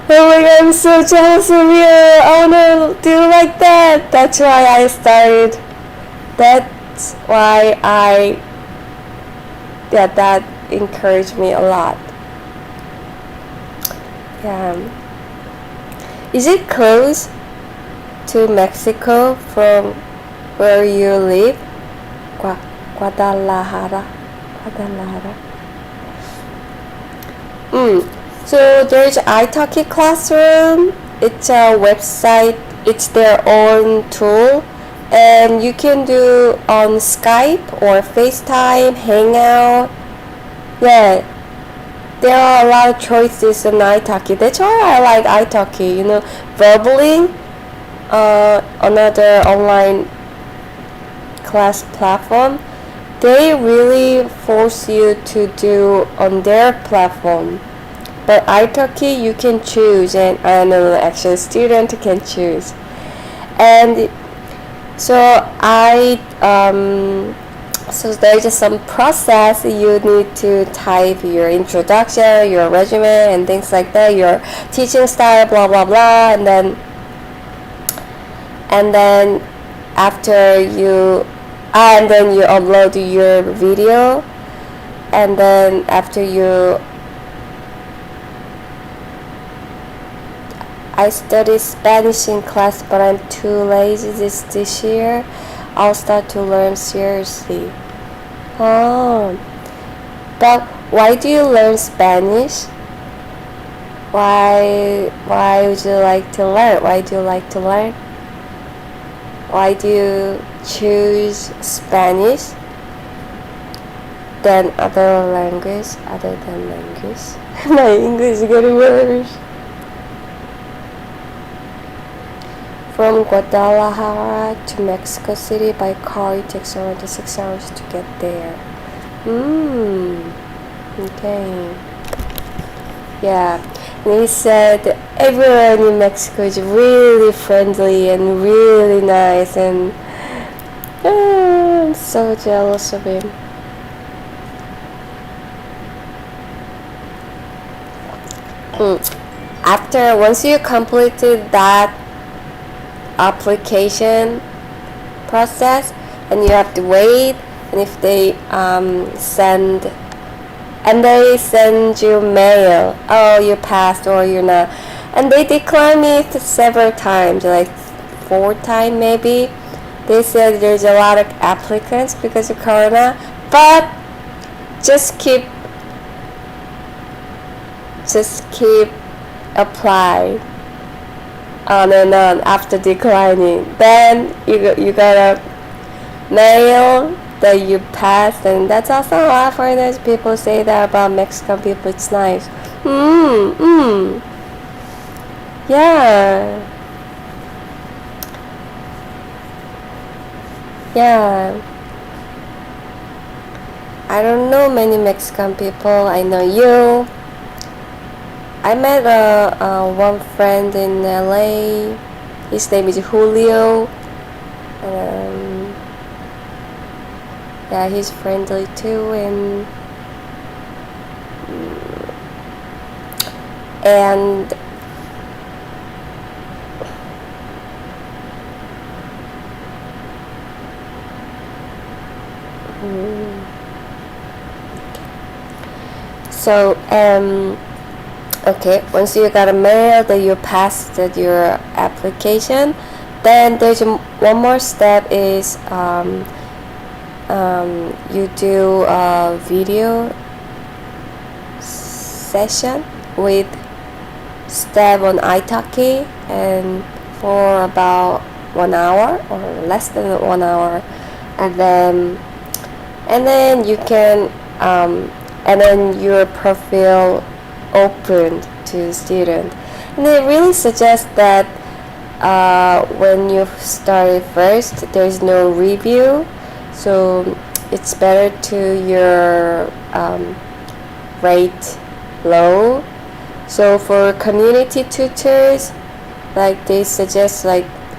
oh my god, I'm so jealous of you. I wanna do like that. That's why I started. That's why that encouraged me a lot. Yeah. Is it close to Mexico from where you live? Guadalajara. So there's italki classroom. It's a website. It's their own tool, and you can do on Skype or FaceTime, Hangout. Yeah, there are a lot of choices on italki. That's why I like italki. Verbally, another online class platform, they really force you to do on their platform. But italki you can choose, and I know actually student can choose. And so so there's some process. You need to type your introduction, your resume, and things like that, your teaching style, blah blah blah, and then after you upload your video, and then after I studied Spanish in class, but I'm too lazy this year. I'll start to learn seriously. Oh, but why do you learn Spanish? Why would you like to learn? Why do you like to learn? Why do you choose Spanish than other language? My English is getting worse. From Guadalajara to Mexico City by car, it takes around 6 hours to get there. Okay. Yeah. And he said everyone in Mexico is really friendly and really nice, and I'm so jealous of him. Once you completed that application process, and you have to wait, and if they send you mail, oh, you passed or you're not, and they declined me several times, like 4 times maybe. They said there's a lot of applicants because of corona, but just keep apply on and on after declining. Then you got a mail that you passed, and that's also a lot of foreigners. People say that about Mexican people. It's nice. Yeah. I don't know many Mexican people. I know you. I met one friend in LA. His name is Julio. Yeah, he's friendly too, and so Okay, once you got a mail that you passed your application, then there's one more step is you do a video session with Step on italki and for about 1 hour or less than 1 hour, and then you can and then your profile opened to student, and they really suggest that when you started first there's no review, so it's better to your rate low. So for community tutors, like they suggest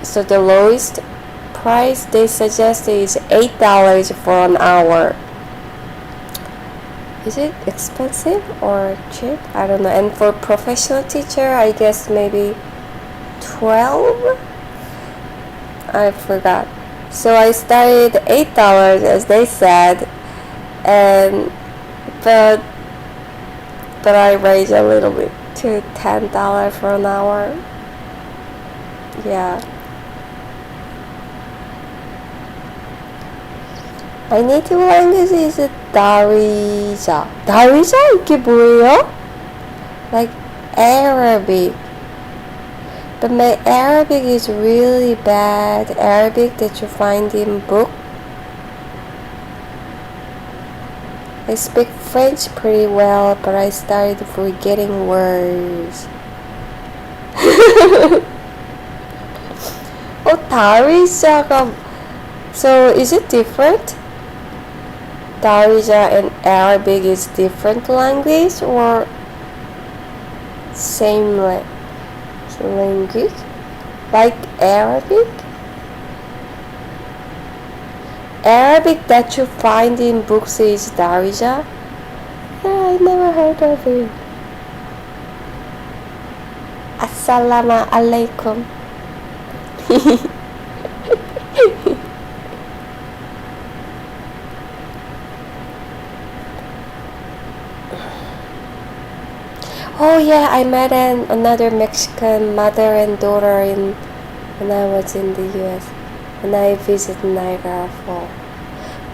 so the lowest price they suggest is $8 for an hour. Is it expensive or cheap? I don't know. And for professional teacher, I guess maybe 12? I forgot. So I started $8 as they said, and but I raised a little bit to $10 for an hour. Yeah. My native language is Darija. Darija? 이게 뭐예요? Like Arabic. But my Arabic is really bad. Arabic that you find in book. I speak French pretty well, but I started forgetting words. Darija. So is it different? Darija and Arabic is different language or same language? Like Arabic? Arabic that you find in books is Darija? Yeah, I never heard of it. Assalamu alaikum. Oh yeah, I met another Mexican mother and daughter when I was in the US, and I visited Niagara Falls.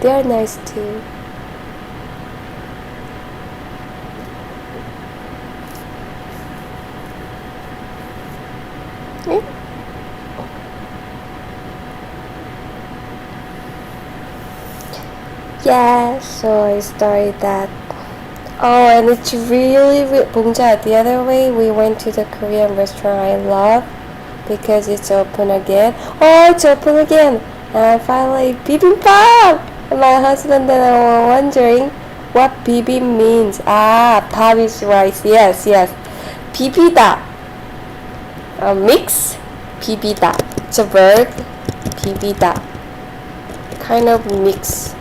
They are nice too. Yeah, so I started that. Oh, and it's really, Bongja, the other way we went to the Korean restaurant I love because it's open again. Oh, it's open again. And finally, bibimbap! And my husband and I were wondering what bibim means. Ah, pap is rice. Yes. Bibida. A mix. Bibida. It's a verb. Bibida. Kind of mix.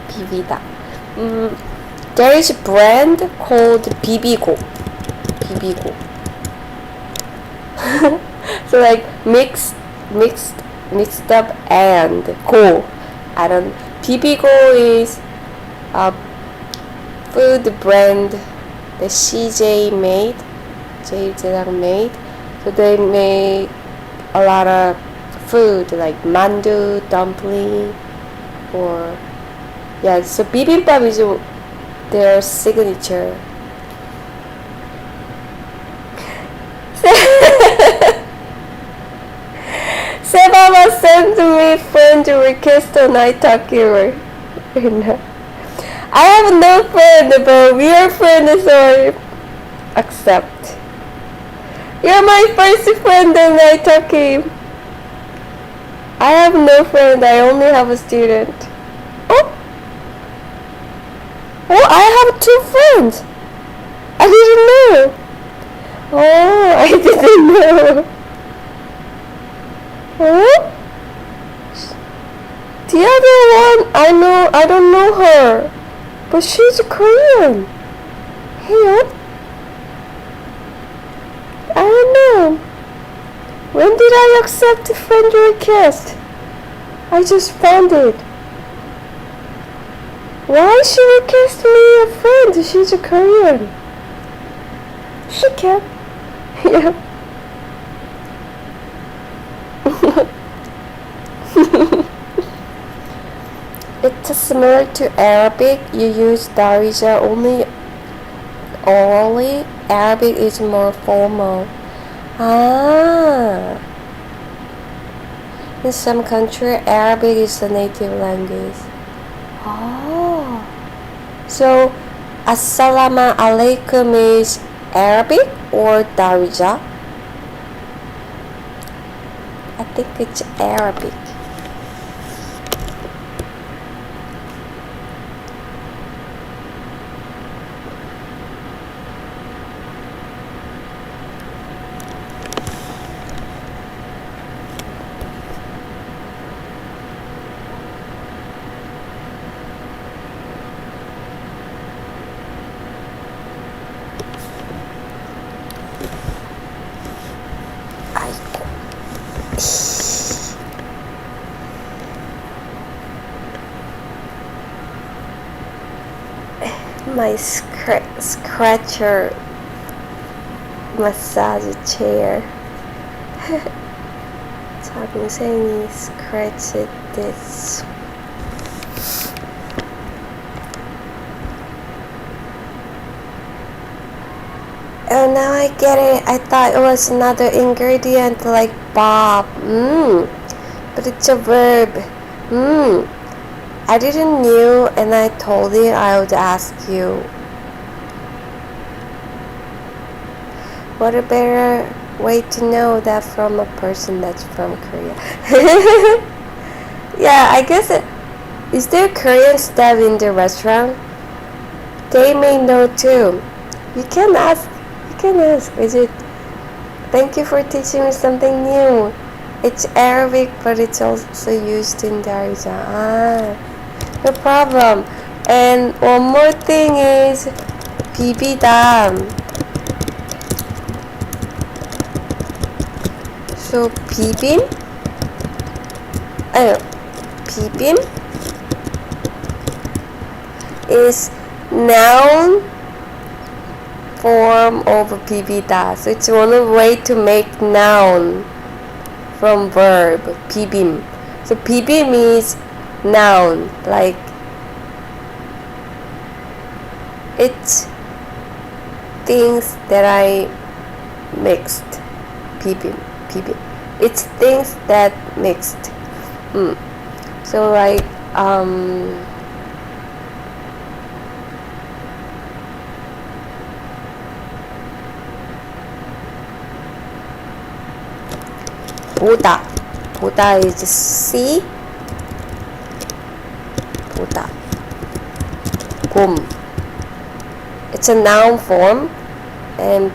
Bibida. There is a brand called Bibigo. So like mixed up and go. Bibigo is a food brand that CJ made. So they make a lot of food like mandu, dumpling, or yeah. So bibimbap is their signature. Sebaba sent me friend request on italki. I have no friend, but we are friends, so I accept. You're my first friend on italki. I have no friend, I only have a student. Oh, I have 2 friends. I didn't know. Oh, I didn't know. Oh? The other one, I don't know her. But she's Korean. Hey, I don't know. When did I accept the friend request? I just found it. Why she request me a friend? She's a Korean. She can. Yeah. It's similar to Arabic. You use darija only orally. Arabic is more formal. Ah. In some country, Arabic is the native language. Oh. So, Assalamu alaikum is Arabic or darija? I think it's Arabic. My scratcher massage chair. 동생이 scratched this. Oh, now I get it. I thought it was another ingredient like Bob. But it's a verb. I didn't knew, and I told you I would ask you. What a better way to know that from a person that's from Korea. Yeah, I guess is there Korean staff in the restaurant? They may know too. You can ask. Is it? Thank you for teaching me something new. It's Arabic, but it's also used in Darija. No problem. And one more thing is 비비담. So 비빔 is noun form of 비비다. So it's one way to make noun from verb 비빔. So 비빔 is noun, like it's things that I mixed. 비빔. It's things that mixed. So like 보다 is see. 보다. 봄. It's a noun form. And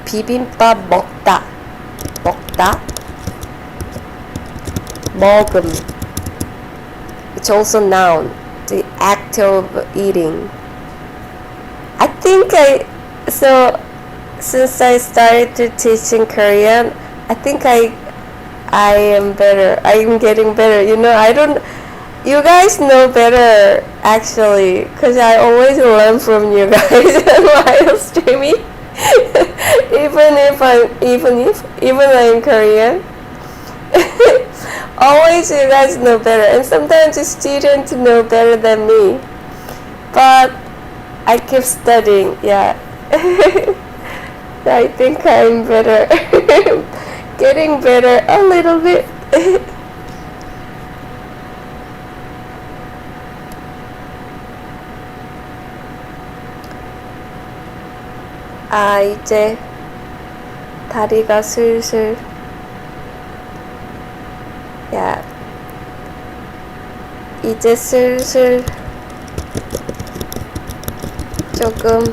비빔밥 먹다. 먹음. It's also noun. The act of eating. I think since I started to teach in Korean, I think I am better. I am getting better. You guys know better actually, because I always learn from you guys while streaming. even I'm Korean. Always you guys know better, and sometimes the students know better than me. But I keep studying, yeah. I think I'm better. Getting better a little bit. 이제 다리가 슬슬 이제 슬슬 조금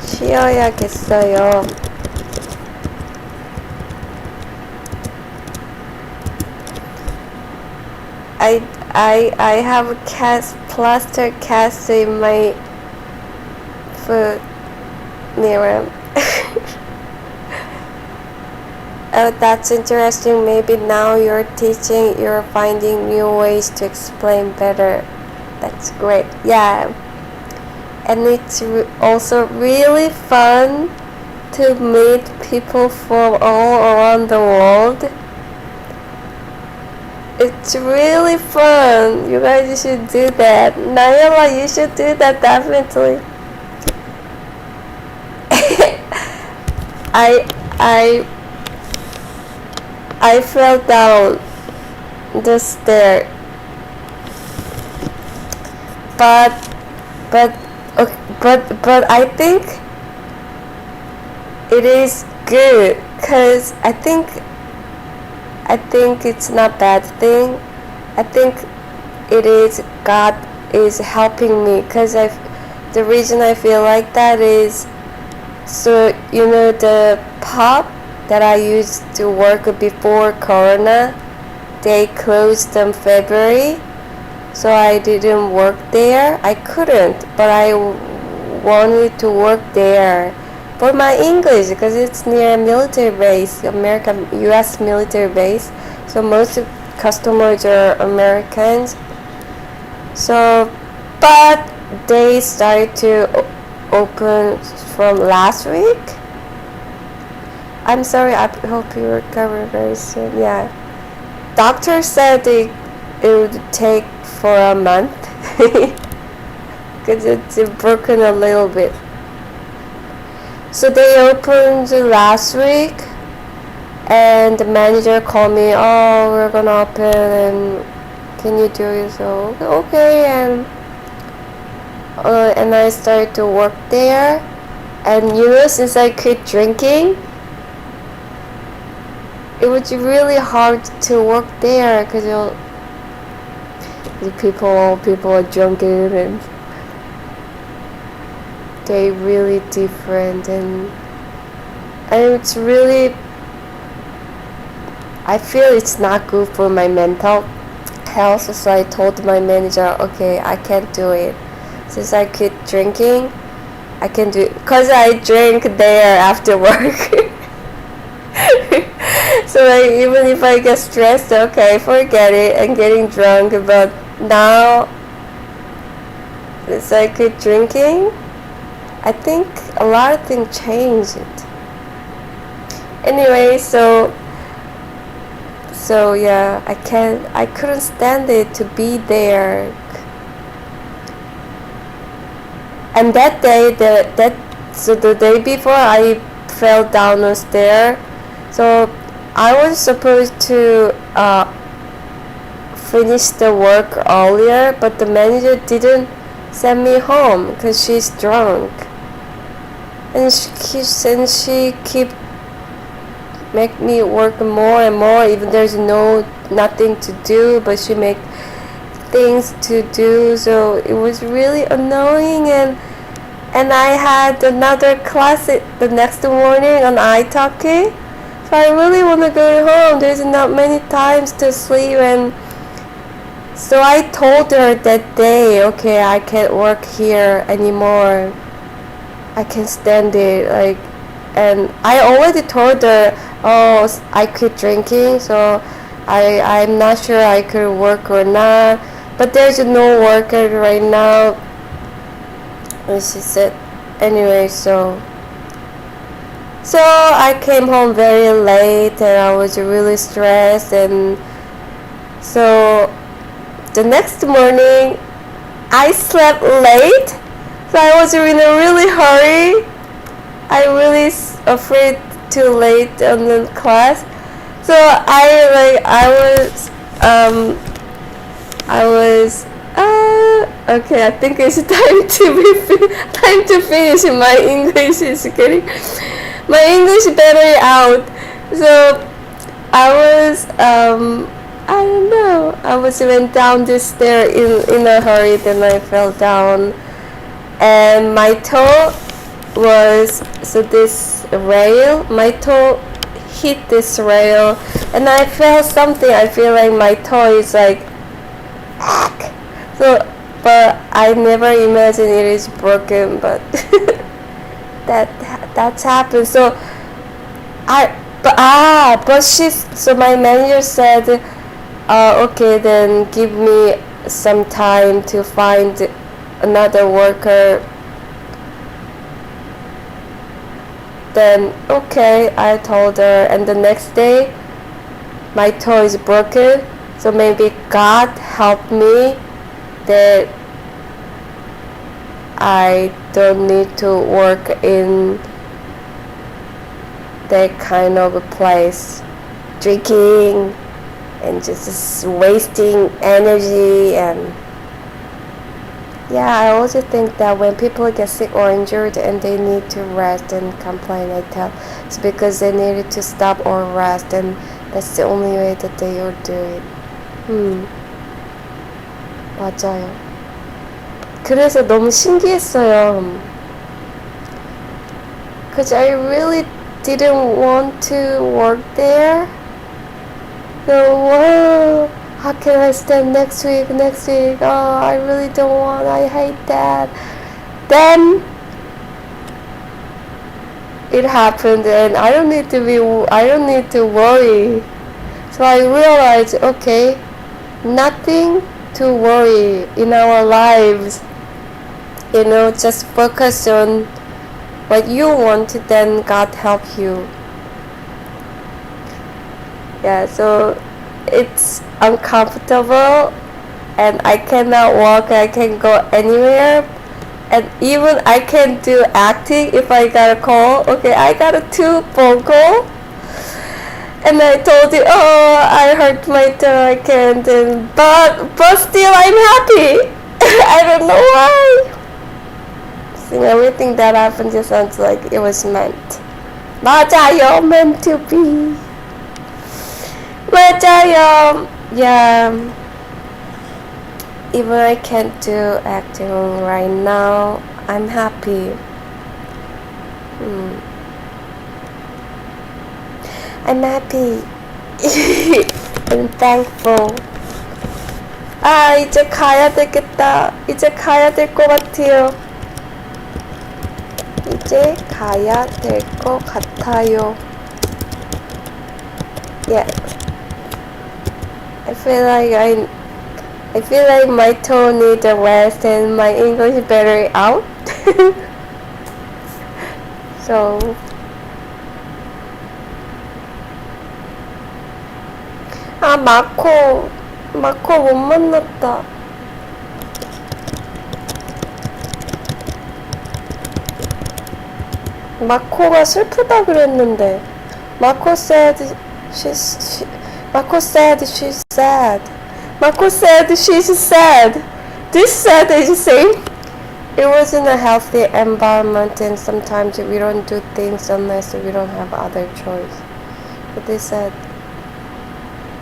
쉬어야겠어요. I have a plaster cast in my foot mirror. Oh, that's interesting. Maybe now you're teaching, you're finding new ways to explain better. That's great. Yeah. and it's also really fun to meet people from all around the world. It's really fun. You guys should do that. Naila, you should do that definitely. I I I fell down the stair, but but I think it is good, cause I think it's not bad thing. I think it is God is helping me, cause the reason I feel like that is, so you know the pub that I used to work before Corona, they closed in February, so I didn't work there. I couldn't, but I wanted to work there for my English, because it's near a military base, American U.S. military base. So most customers are Americans. So, but they started to open from last week. I'm sorry. I hope you recover very soon. Yeah, doctor said it would take for a month because it's broken a little bit. So they opened last week, and the manager called me. Oh, we're gonna open, and can you do it? So okay, and I started to work there. And you know, since I quit drinking, it was really hard to work there, because the people are drinking, and they really different, and it's really, I feel it's not good for my mental health. So I told my manager, okay, I can't do it. Since I quit drinking, I can do it, because I drink there after work. So like, even if I get stressed, okay, forget it, I'm getting drunk. But now, since I quit drinking, I think a lot of things changed. Anyway, so yeah, I couldn't stand it to be there. And that day, the day before, I fell down the stair. So I was supposed to finish the work earlier, but the manager didn't send me home because she's drunk. And she keep make me work more and more, even there's nothing to do, but she make things to do. So it was really annoying, and I had another class the next morning on italki. So I really want to go home. There's not many times to sleep, and so I told her that day, okay, I can't work here anymore. I can't stand it, like, and I already told her, oh, I quit drinking, so I'm not sure I could work or not, but there's no worker right now. And she said, anyway, so I came home very late, and I was really stressed, and so the next morning I slept late. So I was in a really hurry. I really afraid too late on the class. So I was okay. I think it's time to finish. My English is getting my English battery out. So I was I don't know. I went down this stair in a hurry. Then I fell down. And my toe was, so this rail, my toe hit this rail, and I felt something. I feel like my toe is like, so, but I never imagined it is broken, but that's happened. So so my manager said, okay, then give me some time to find another worker Then, okay, I told her, and the next day, my toe is broken, so maybe God helped me that I don't need to work in that kind of a place, drinking and just wasting energy. And yeah, I also think that when people get sick or injured and they need to rest and complain, I tell it's because they needed to stop or rest, and that's the only way that they will do it. 맞아요. 그래서 너무 신기했어요. Because I really didn't want to work there. So, wow, how can I stand next week? Oh, I really don't want, I hate that. Then it happened, and I don't need to worry. So I realized, okay, nothing to worry in our lives. Just focus on what you want, then God help you. Yeah, so it's uncomfortable and I cannot walk, I can't go anywhere, and even I can do acting if I got a call. Okay, I got a 2 phone call and I told you, oh, I hurt my toe, I can't, but still I'm happy. I don't know why. See, everything that happened just sounds like it was meant. 맞아요, meant to be. 맞아요. Yeah. Even I can't do acting right now, I'm happy. I'm happy. I'm thankful. 아, 이제 가야 되겠다. 이제 가야 될 것 같아요. 이제 가야 될 것 같아요. Yeah. I feel like my toe needs a rest and my English battery out. So 마코 못 만났다. 마코가 슬프다 그랬는데. Mako said she's sad. Mako said she's sad. This sad is saying it wasn't a healthy environment, and sometimes we don't do things unless we don't have other choice. But they said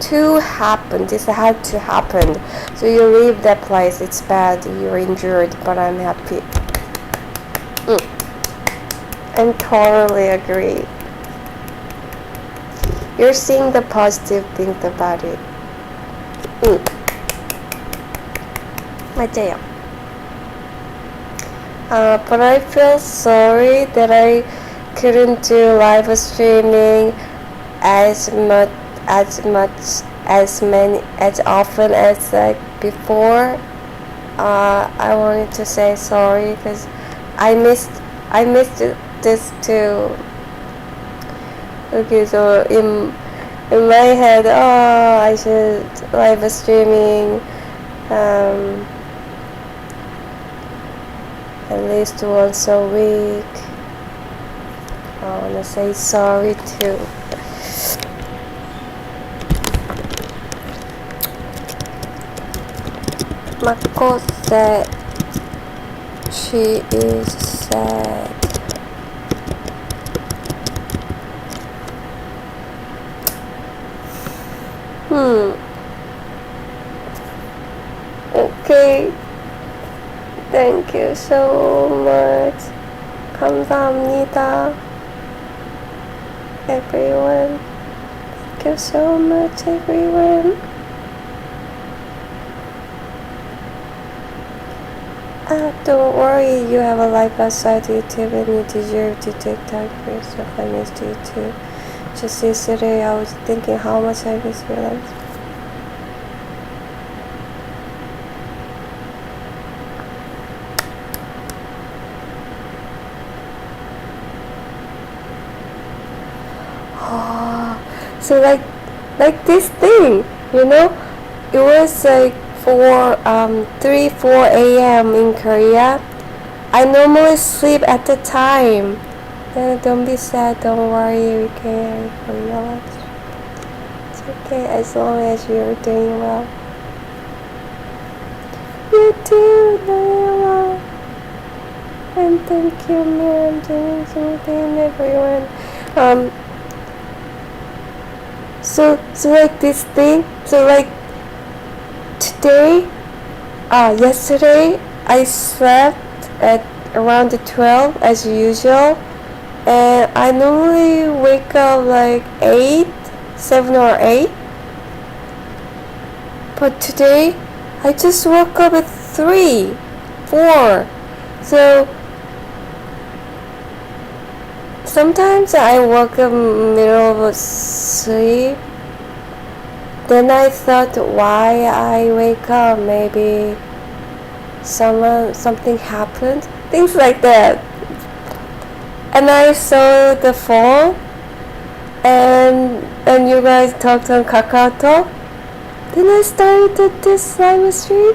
this had to happen. So you leave that place, it's bad, you're injured, but I'm happy. I totally agree. You're seeing the positive things about it. 맞아요. But I feel sorry that I couldn't do live streaming as often as like before. I wanted to say sorry because I missed this too. Okay, so in my head, I should live streaming at least once a week. I wanna say sorry too. Mako said she is sad. Okay. Thank you so much. 감사합니다. Everyone. Thank you so much, everyone. Don't worry, you have a life outside YouTube and you deserve to take time for yourself. I missed you too. Just yesterday I was thinking how much I miss your life. Oh, so like this thing, you know, it was like 4 a.m. in Korea. I normally sleep at the time. Don't be sad, don't worry, we can relax. It's okay as long as you're doing well. You too, doing well. And thank you, Miriam, doing something, everyone. So like this thing, so like today, yesterday I slept at around 12 as usual, and I normally wake up like 7 or 8, but today I just woke up at 3, 4, so sometimes I woke up middle of sleep. Then I thought why I wake up, maybe something happened, things like that. And I saw the phone, and you guys talked on KakaoTalk. Then I started this live stream.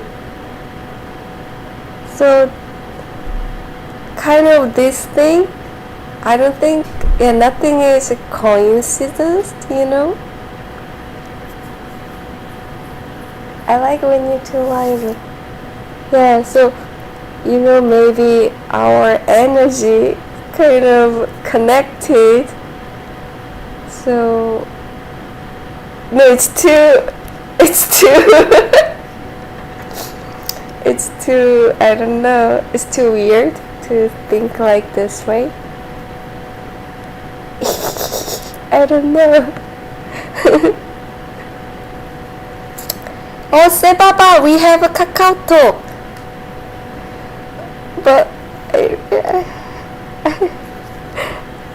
So kind of this thing, I don't think, nothing is a coincidence, you know. I like when you two live. Yeah, so, you know, maybe our energy kind of connected. So, no, it's too, it's too, I don't know, it's too weird to think like this way. I don't know. Oh, Sebaba, we have a KakaoTalk. But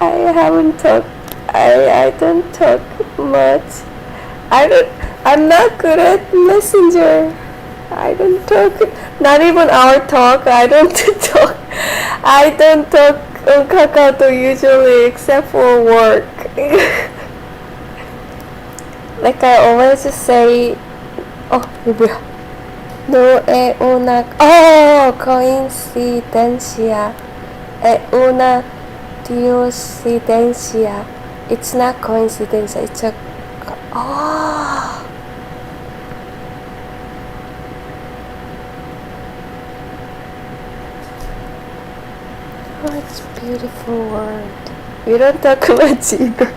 I haven't talked. I don't talk much. I'm not good at Messenger. I don't talk. Not even our talk. I don't talk. I don't talk on KakaoTalk usually, except for work. Like I always say, oh, 뭐야? No è una, oh, coincidencia. È una diosidencia. It's not coincidence. It's a, oh. Oh, it's a beautiful word. We don't talk much either.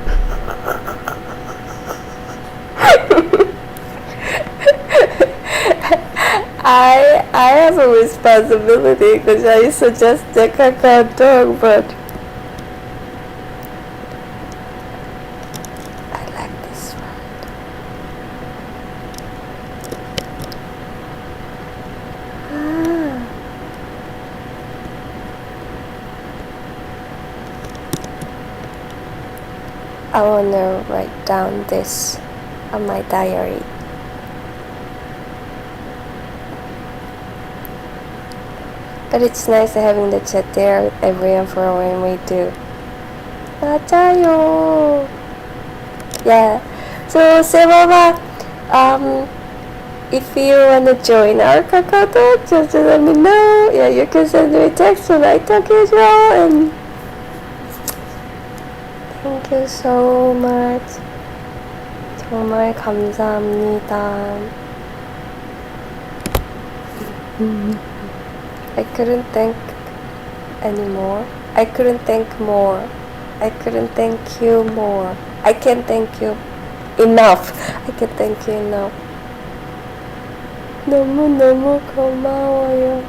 I have a responsibility because I suggest the KakaoTalk, but I like this word. I want to write down this on my diary. But it's nice having the chat there everyone for when we do. 맞아요. Yeah. So Sebaba, if you wanna join our KakaoTalk, just let me know. Yeah, you can send me a text when I talk as well. And thank you so much. 정말 감사합니다. I couldn't thank anymore. I couldn't thank more. I couldn't thank you more. I can't thank you enough. I can't thank you enough. 너무 고마워요.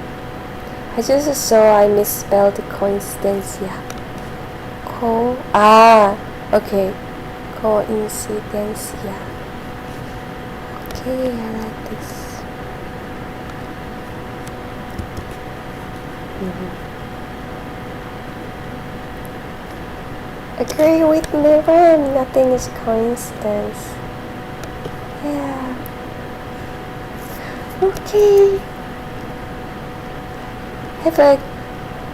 I just saw I misspelled coincidencia. Okay. Coincidencia. Okay, I like this. Agree with me, Ren. Nothing is coincidence. Yeah. Okay. Have a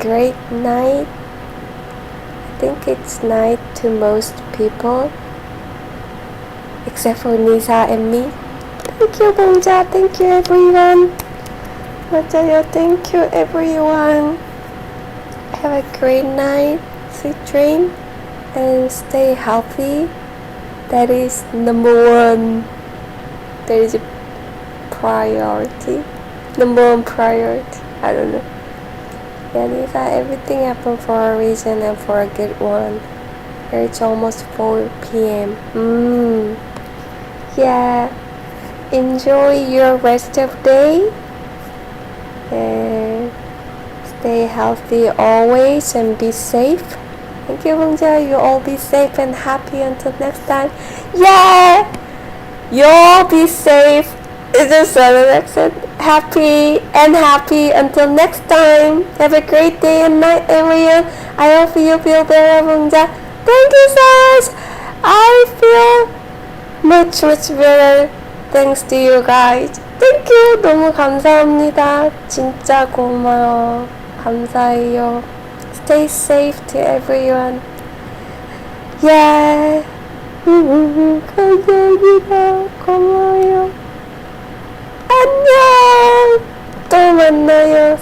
great night. I think it's night to most people. except for Nisa and me. Thank you, 봉자. Thank you, everyone. 맞아요. Thank you, everyone. Have a great night. Sweet dream. And stay healthy. That is number one. That is a priority. Number one priority. I don't know. Yeah, Nisa, everything happened for a reason and for a good one. It's almost 4 p.m. Yeah. Enjoy your rest of the day. And stay healthy always and be safe. Thank you, Bongja. You all be safe and happy until next time. Yeah! You all be safe. It's a southern accent. Happy and happy until next time. Have a great day and night, everyone. I hope you feel better, Bongja. Thank you so much. I feel much better thanks to you guys. Thank you. 너무 감사합니다. 진짜 고마워. 감사해요. Stay safe to everyone. Yeah. 감사합니다. 고마워요. 안녕. 또 만나요.